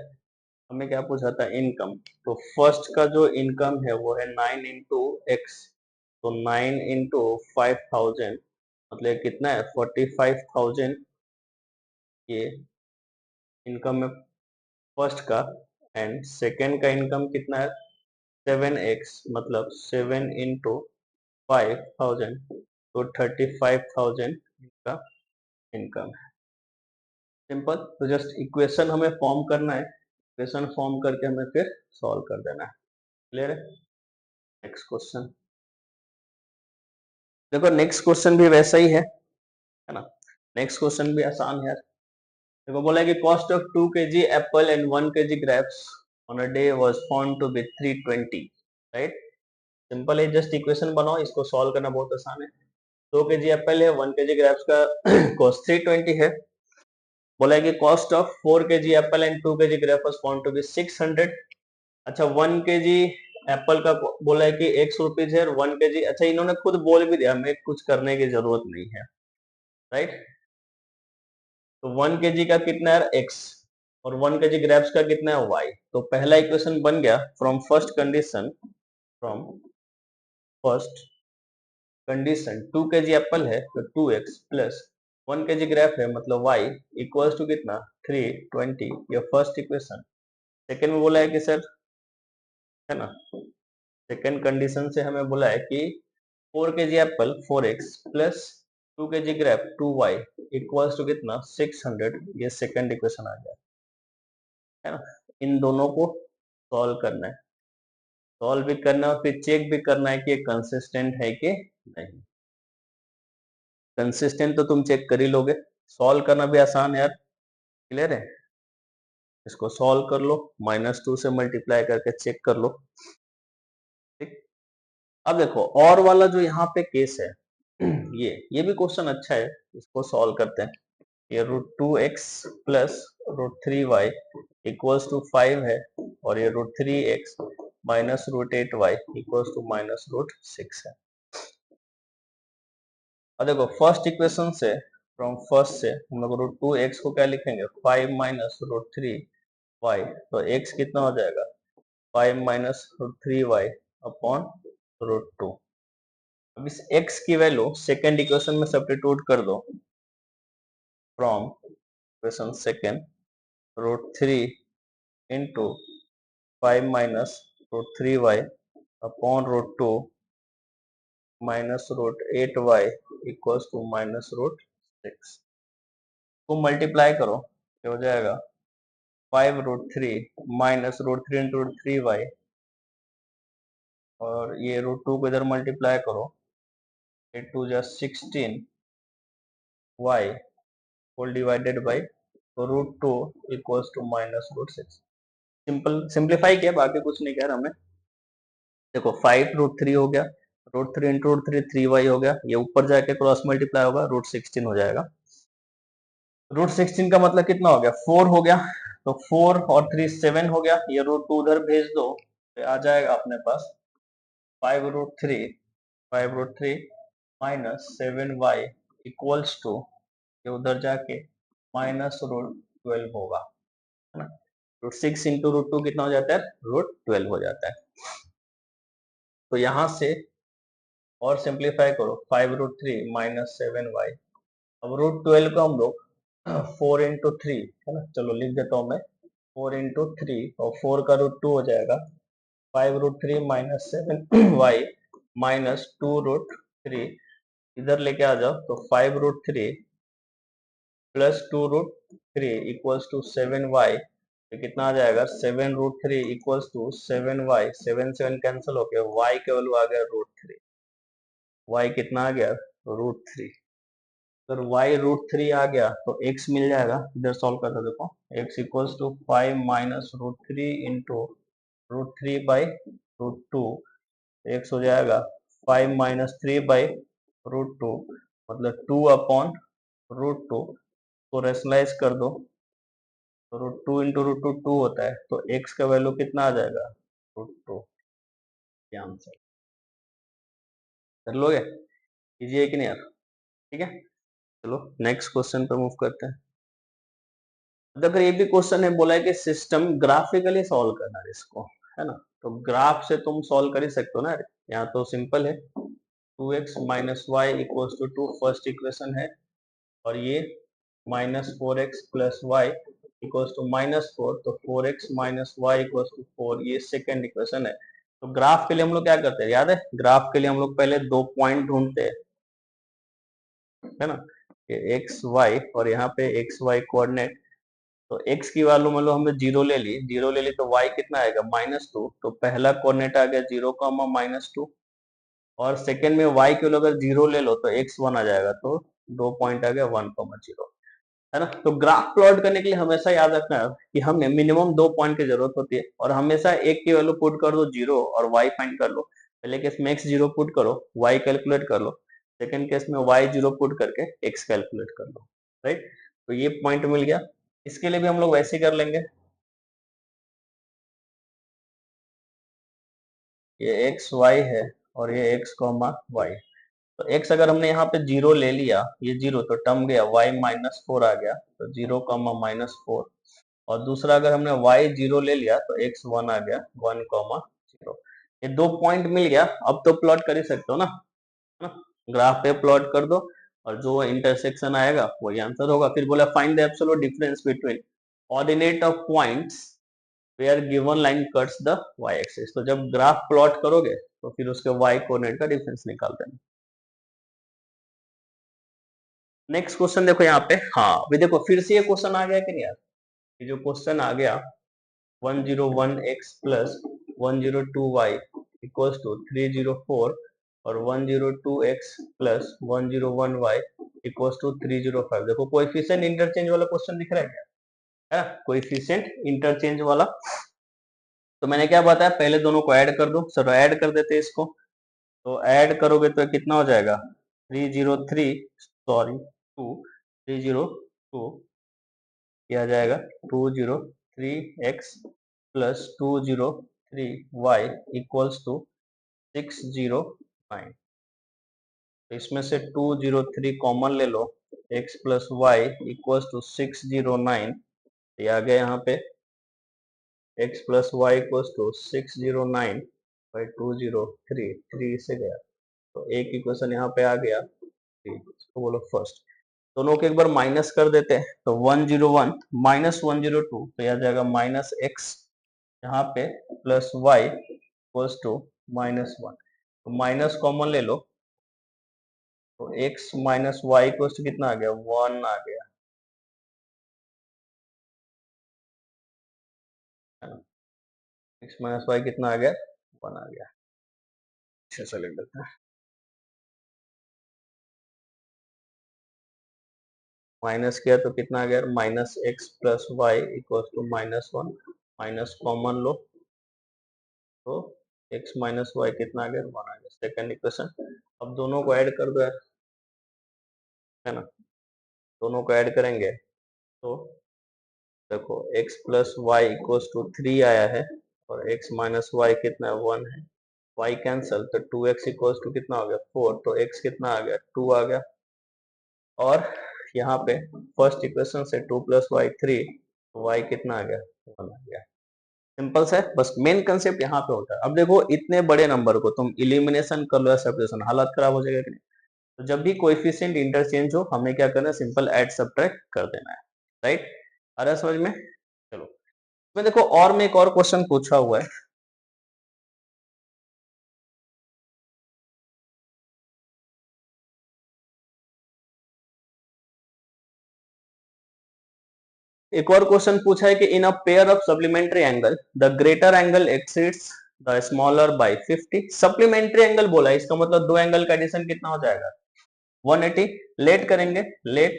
हमें क्या पूछा था, इनकम। तो फर्स्ट का जो इनकम है वो है 9 इंटू एक्स, तो 9 इंटू 5,000, मतलब कितना है, 45,000, ये इनकम है फर्स्ट का। एंड सेकेंड का इनकम कितना है, 7x, मतलब 7 इंटू 5,000, तो 35,000 का इनकम है। सिंपल, तो जस्ट इक्वेशन हमें फॉर्म करना है, इक्वेशन फॉर्म करके हमें फिर सॉल्व कर देना है। क्लियर है। नेक्स्ट क्वेश्चन देखो, नेक्स्ट क्वेश्चन भी वैसा ही है ना। नेक्स्ट क्वेश्चन भी आसान है। देखो बोला है कि cost of 2 kg apple and 1 kg grapes on a day was found to be 320, right. Simple है, जस्ट इक्वेशन बनाओ, इसको सॉल्व करना बहुत आसान है। 2 kg एप्पल है, 1 kg ग्रेप्स का कॉस्ट 320 है। बोला है कि cost of 4 kg apple and 2 kg grape was found to be 600। अच्छा, 1 kg एप्पल का बोला है कि ₹100 है, और 1 kg, अच्छा इन्होंने खुद बोल भी दिया, हमें कुछ करने की जरूरत नहीं है, राइट। तो 1 kg का कितना है, x, और 1 kg ग्रेप्स का कितना है, y। तो पहला इक्वेशन बन गया, from first condition, from first condition 2 kg Apple है तो 2x प्लस 1 kg ग्रेप है मतलब y इक्वल्स टू कितना, 320, ये फर्स्ट इक्वेशन। सेकेंड में बोला है कि सर, है ना, सेकेंड कंडीशन से हमें बोला है कि 4 kg apple 4x plus 2 kg grape 2y equals to कितना, 600, ये सेकेंड इक्वेशन आ गया, है ना। इन दोनों को सॉल्व करना है, सॉल्व भी करना है और फिर चेक भी करना है कि ये कंसिस्टेंट है कि नहीं। कंसिस्टेंट तो तुम चेक कर ही लोगे, सॉल्व करना भी आसान है यार, क्लियर है। इसको सॉल्व कर लो, -2 से मल्टीप्लाई करके चेक कर लो, ठीक। अब देखो और वाला जो यहाँ पे केस है ये भी क्वेश्चन अच्छा है, इसको सॉल्व करते हैं। ये √2x plus √3y equals to 5 है, और ये √3x minus √8y equals to -√6 है। और देखो फर्स्ट इक्वेशन से, फ्रॉम फर्स्ट से हम लोग √2x को क्या लिखेंगे, 5 माइनस √3y, तो x कितना हो जाएगा, 5 माइनस √3y अपॉन √2। अब इस x की वैल्यू सेकेंड इक्वेशन में सब्स्टिट्यूट कर दो, from equation second √3 into 5 minus √3y upon √2 minus √8y equals to -√6 को मल्टीप्लाई करो, क्या हो जाएगा, 5√3 माइनस √3 इंटू √3y, और ये √2 को इधर मल्टीप्लाई करो, 8 2 जा 16y whole divided by √2 equals to -√6। Simple simplify किया, बाकी कुछ नहीं कह रहा हमें। देखो 5√3 हो गया, √3 इंटू √3 3y हो गया, ये ऊपर जाके क्रॉस मल्टीप्लाई होगा, √16 हो जाएगा। √16 का मतलब कितना हो गया, 4 हो गया, तो 4 और 3 7 हो गया, ये √2 उधर भेज दो, तो आ जाएगा अपने पास 5√3 माइनस 7y इक्वल्स टू, ये उधर जाके -√12 होगा, है ना। √6 इंटू √2 कितना हो जाता है, √12 हो जाता है। तो यहां से और सिंप्लीफाई करो, 5√3 माइनस 7y, अब √12 को हम लोग 4 इंटू 3, है ना, चलो लिख देता हूं मैं, 4 इंटू 3, और 4 का √2 हो जाएगा 5√3 माइनस 7y माइनस 2√3, इधर लेके आ जाओ, तो 5√3 प्लस 2√3 इक्वल्स टू 7y, तो कितना आ जाएगा, 7√3 इक्वल्स टू 7y, 7 7 कैंसिल हो गया, y के वैल्यू आ गया √3, y कितना आ गया, √3। अगर y √3 आ गया तो x मिल जाएगा, इधर सॉल्व करके देखो, x equals to 5 minus √3 into √3 by √2, x हो जाएगा 5 माइनस 3 बाई √2, मतलब 2 अपॉन √2, तो रेशनलाइज कर दो, तो √2 इंटू √2 2 होता है, तो x का वैल्यू कितना आ जाएगा, √2, ये आंसर। कर लोगे, इजी है कि नहीं यार, ठीक है। चलो नेक्स्ट क्वेश्चन पे मूव करते हैं। अगर ये भी क्वेश्चन है, बोला है कि सिस्टम ग्राफिकली सॉल्व करना है इसको, है ना, तो ग्राफ से तुम सॉल्व कर ही सकते हो ना, यहाँ तो सिंपल है, 2x minus Y equals to 2 first equation है, और ये -4x plus Y equals to -4, तो 4x minus Y equals to 4, ये सेकेंड इक्वेशन है। तो ग्राफ के लिए हम लोग क्या करते हैं, याद है, ग्राफ के लिए हम लोग पहले दो पॉइंट ढूंढते हैं, है ना, ये एक्स वाई, और यहाँ पे एक्स वाई कोऑर्डिनेट, तो x की वैल्यू मान लो हमने जीरो ले ली, तो y कितना आएगा, -2, तो पहला कोऑर्डिनेट आ गया 0, -2, और सेकंड में y की वैल्यू अगर 0 ले लो तो x1 आ जाएगा, तो दो पॉइंट आ गया 1, 0, है ना। तो ग्राफ प्लॉट करने के लिए हमेशा याद रखना है कि हमें मिनिमम दो पॉइंट की जरूरत होती है, और हमेशा एक की वैल्यू पुट कर दो 0 और y फाइंड कर लो। पहले केस में x 0 पुट करो, y कैलकुलेट कर लो, सेकंड केस में y 0 पुट करके x कैलकुलेट कर लो, राइट। तो ये पॉइंट मिल गया, इसके लिए भी हम लोग वैसे ही कर लेंगे, ये एक्स वाई है और ये एक्स कॉमा वाई, तो एक्स अगर हमने यहाँ पे 0 ले लिया, ये 0 तो टर्म गया, y -4 आ गया, तो 0 -4, और दूसरा अगर हमने y 0 ले लिया तो x 1 आ गया, 1, 0, ये दो पॉइंट मिल गया। अब तो प्लॉट कर ही सकते हो ना, है ना, ग्राफ पे प्लॉट कर दो, और जो इंटरसेक्शन आएगा वही आंसर होगा। फिर बोला find the absolute difference between ordinate of points where given line cuts the y axis, तो जब ग्राफ प्लॉट करोगे तो फिर उसके y कोऑर्डिनेट का डिफरेंस निकाल देना। नेक्स्ट क्वेश्चन देखो यहाँ पे, हाँ अभी देखो फिर से ये क्वेश्चन आ गया कि नहीं यार, ये जो क्वेश्चन आ गया 101x plus 102y equals to 304 और 102x plus 101y equals to 305। देखो कोएफिशिएंट इंटरचेंज वाला क्वेश्चन दिख रहा है क्या, है ना, कोएफिशिएंट इंटरचेंज वाला। तो मैंने क्या बताया, पहले दोनों को ऐड कर दो। सर ऐड कर देते हैं इसको, तो ऐड करोगे तो कितना हो जाएगा, 303 सॉरी 302 किया जाएगा 203x plus 203y equals to 609। तो इसमें से 203 कॉमन ले लो, x plus Y equals to 609। ये आ गया यहाँ पे x plus Y equals to 609 by 203, 3 से गया तो एक इक्वेशन यहाँ पे आ गया, इसको बोलो फर्स्ट। दोनों को एक बार माइनस कर देते हैं, तो 101 माइनस 102 तो यह आ जाएगा माइनस एक्स यहाँ पे प्लस वाई इक्वल्स टू -1। तो माइनस कॉमन ले लो, तो x minus Y equals to कितना आ गया, 1 आ गया, है ना। x माइनस वाई कितना आ गया, 1 आ गया। अच्छा सा लिख देते हैं, माइनस किया तो कितना आ गया, minus X plus Y equals to -1। Minus common लो तो x माइनस वाई कितना आ गया, 1 आ गया, सेकंड इक्वेशन। अब दोनों को ऐड कर दो यार, है ना, दोनों को ऐड करेंगे तो देखो x plus Y equals to 3 आया है और x माइनस वाई कितना है, 1 है। y कैंसल तो 2x इक्वल्स टू कितना हो गया, 4। तो x कितना आ गया, 2 आ गया। और यहाँ पे फर्स्ट इक्वेशन से 2 प्लस वाई 3, y कितना आ गया, 1 आ गया। सिंपल सा है, बस मेन कंसेप्ट यहाँ पे होता है। अब देखो इतने बड़े नंबर को तुम इलिमिनेशन कर लो या सब्ट्रैक्शन, हालत खराब हो जाएगा कि नहीं। तो जब भी कोएफिशिएंट इंटरचेंज हो, हमें क्या करना है, सिंपल ऐड सब्ट्रैक्ट कर देना है, राइट। आ रहा है समझ में। चलो इसमें देखो और में एक और क्वेश्चन पूछा हुआ है, एक और क्वेश्चन पूछा है कि in a pair of supplementary angle the greater angle exceeds the smaller by 50। Supplementary angle बोला है, इसका मतलब दो एंगल का एडिशन कितना हो जाएगा, 180। लेट करेंगे, let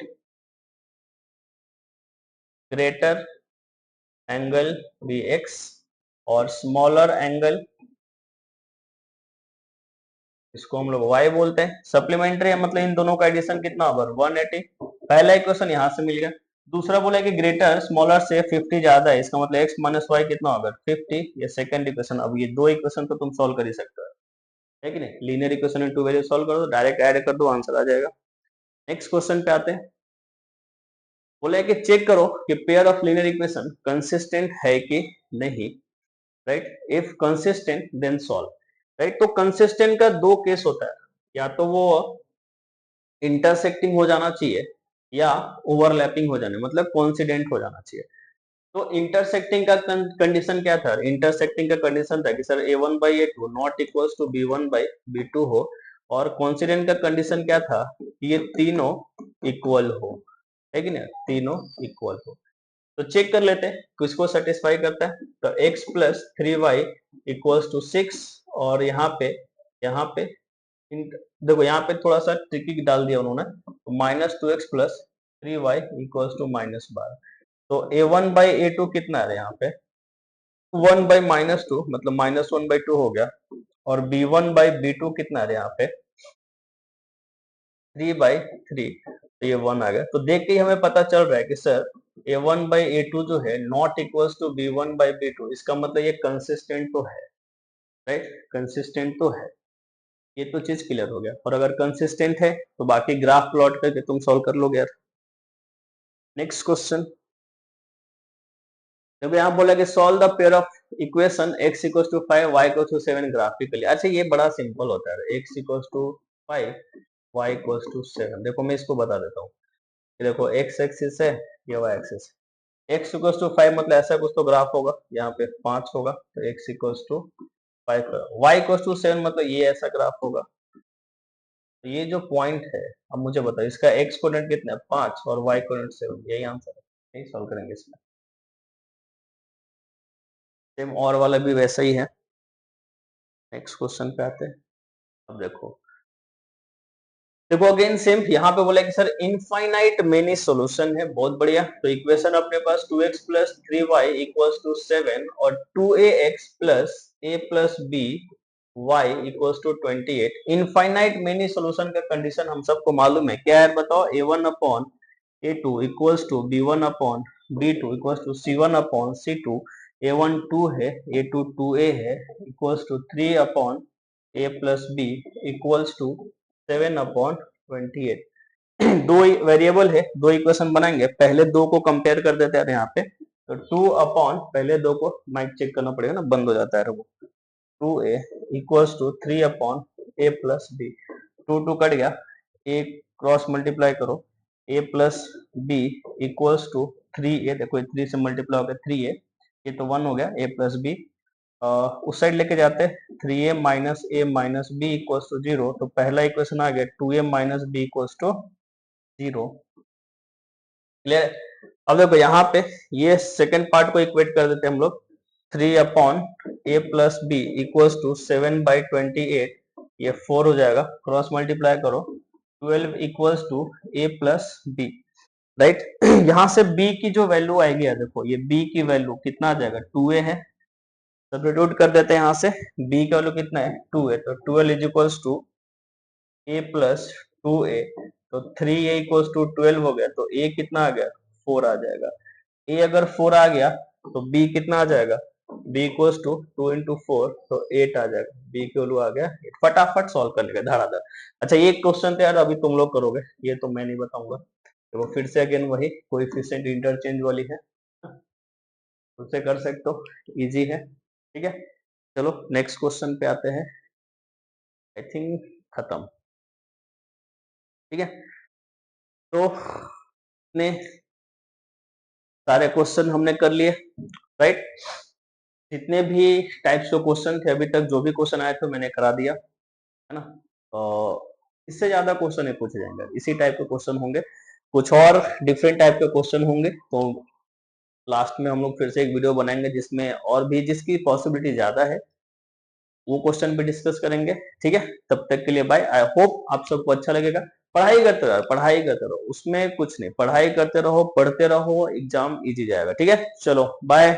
greater angle be x और स्मॉलर एंगल, इसको हम लोग y बोलते हैं। सप्लीमेंट्री है मतलब इन दोनों का एडिशन कितना होगा, 180। पहला इक्वेशन यहां से मिल गया। दूसरा बोला कि ग्रेटर स्मॉलर से 50 ज्यादा है, इसका मतलब x माइनस वाई कितना होगा, 50। ये सेकंड इक्वेशन। अब ये दो इक्वेशन तो तुम सॉल्व कर ही सकते हो, है कि नहीं। Linear equation in two value solve कर दो, डायरेक्ट ऐड कर दो, आंसर आ जाएगा। नेक्स्ट क्वेश्चन पे आते हैं। बोला है कि चेक करो कि pair of linear equation consistent है कि नहीं, right. If consistent then solve, right. तो कंसिस्टेंट का दो केस होता है, या तो वो इंटरसेक्टिंग हो जाना चाहिए या ओवरलैपिंग हो जाने, मतलब कोइंसिडेंट हो जाना चाहिए। तो इंटरसेक्टिंग का कंडीशन क्या था, इंटरसेक्टिंग का कंडीशन था कि sir a1 by a2 not equals to b1 by b2 हो, और कोइंसिडेंट का कंडीशन क्या था कि ये तीनों इक्वल हो, है कि नहीं, तीनों इक्वल हो। तो चेक कर लेते हैं किसको सेटिस्फाई करता है। तो x plus 3y equals to 6, और यहाँ पे देखो यहाँ पे थोड़ा सा ट्रिकी डाल दिया उन्होंने, -2x plus 3y equals to -12। तो a1 बाई a2 कितना है यहाँ पे, 1 बाई -2 मतलब -1/2 हो गया। और b1 बाई b2 कितना है यहाँ पे, 3/3, तो ये 1 आ गया। तो देख के ही हमें पता चल रहा है कि सर a1 बाई a2 जो है not equals to b1 by b2, इसका मतलब ये कंसिस्टेंट तो है, राइट, कंसिस्टेंट तो है। ये तो चीज क्लियर हो गया। और अगर कंसिस्टेंट है तो बाकी ग्राफ प्लॉट करके तुम सॉल्व कर लोगे यार। नेक्स्ट क्वेश्चन, देखो यहाँ बोला कि solve the pair of equation x equals to 5 y equals to 7 graphically. अच्छा ये बड़ा सिंपल होता है, x equals to 5 y equals to 7। देखो मैं इसको बता देता हूँ, देखो x एक्सिस है, ये y एक्सिस है। x इक्वल्स टू 5 मतलब ऐसा कुछ तो ग्राफ होगा, यहाँ पे 5 होगा, तो x equals to 5। y equals to 7 मतलब ये ऐसा ग्राफ होगा। तो ये जो पॉइंट है, अब मुझे बताओ इसका x कोऑर्डिनेट कितना है, 5, और y कोऑर्डिनेट 7, यही आंसर है। यही सॉल्व करेंगे इसमें। सेम और वाला भी वैसा ही है। नेक्स्ट क्वेश्चन पे आते हैं। अब देखो देखो अगेन सेम यहाँ पे बोला कि सर इनफाइनाइट मेनी सॉल्यूशन है, बहुत बढ़िया। तो इक्वेशन अपने पास 2x plus 3y equals to 7 और 2ax plus a plus b y equals to 28। Infinite many solution का कंडीशन हम सबको मालूम है, क्या है बताओ, a1 upon a2 equals to b1 upon b2 equals to c1 upon c2। a1 2 है, a2 2a है, equals to 3 upon a plus b equals to 7 upon 28। दो वेरिएबल है, दो इक्वेशन बनाएंगे, पहले दो को कंपेयर कर देते हैं यहाँ पे। तो 2 अपॉन पहले दो को माइक चेक करना पड़ेगा ना, बंद हो जाता है वो। 2a equals to 3 upon a plus b, 2 cut गया, a क्रॉस मल्टीप्लाई करो, a plus b equals to 3a, देखो 3 से मल्टीप्लाई हो गया 3a, ये तो 1 हो गया, a प्लस b उस साइड लेके जाते हैं, 3a minus a minus b equals to 0। तो पहला इक्वेशन आ गया 2a minus b equals to 0। Clear. अब देखो यहाँ पे ये सेकंड पार्ट को इक्वेट कर देते हैं हम लोग, 3 upon a plus b equals to 7/28, ये 4 हो जाएगा, क्रॉस मल्टीप्लाई करो, 12 equals to a plus b, right. यहाँ से b की जो वैल्यू आएगी, देखो ये b की वैल्यू कितना आ जाएगा, 2a है, सब्स्टिट्यूट कर देते हैं यहाँ से, b का वैल्यू कितना है 2 है, तो 12 is equals to a plus 2a, तो 3a इक्वल्स टू 12 हो गया, तो a कितना आ गया 4 आ जाएगा। a अगर 4 आ गया तो b कितना आ जाएगा, b इक्वल्स टू 2 इंटू 4, तो 8 आ जाएगा, b की वैल्यू आ गया 8। फटाफट सॉल्व करने का धड़ाधड़। अच्छा ये क्वेश्चन तो यार अभी तुम लोग करोगे, ये तो मैं नहीं बताऊंगा, तो वो फिर से अगेन वही कोएफिशिएंट इंटरचेंज वाली है, उससे कर सकते हो, इजी है, ठीक है। चलो नेक्स्ट क्वेश्चन पे आते हैं, आई थिंक खत्म, ठीक है। तो ने सारे क्वेश्चन हमने कर लिए, राइट। जितने भी टाइप्स के क्वेश्चन थे अभी तक, जो भी क्वेश्चन आए थे मैंने करा दिया, है ना। तो इससे ज्यादा क्वेश्चन नहीं पूछे जाएंगे, इसी टाइप के क्वेश्चन होंगे, कुछ और डिफरेंट टाइप के क्वेश्चन होंगे, तो लास्ट में हम लोग फिर से एक वीडियो बनाएंगे जिसमें और भी जिसकी पॉसिबिलिटी ज्यादा है वो क्वेश्चन भी डिस्कस करेंगे, ठीक है। तब तक के लिए बाय, आई होप आप सबको अच्छा लगेगा। पढ़ाई करते रहो, पढ़ाई करते रहो, उसमें कुछ नहीं, पढ़ाई करते रहो, पढ़ते रहो, एग्जाम इजी जाएगा, ठीक है। चलो बाय।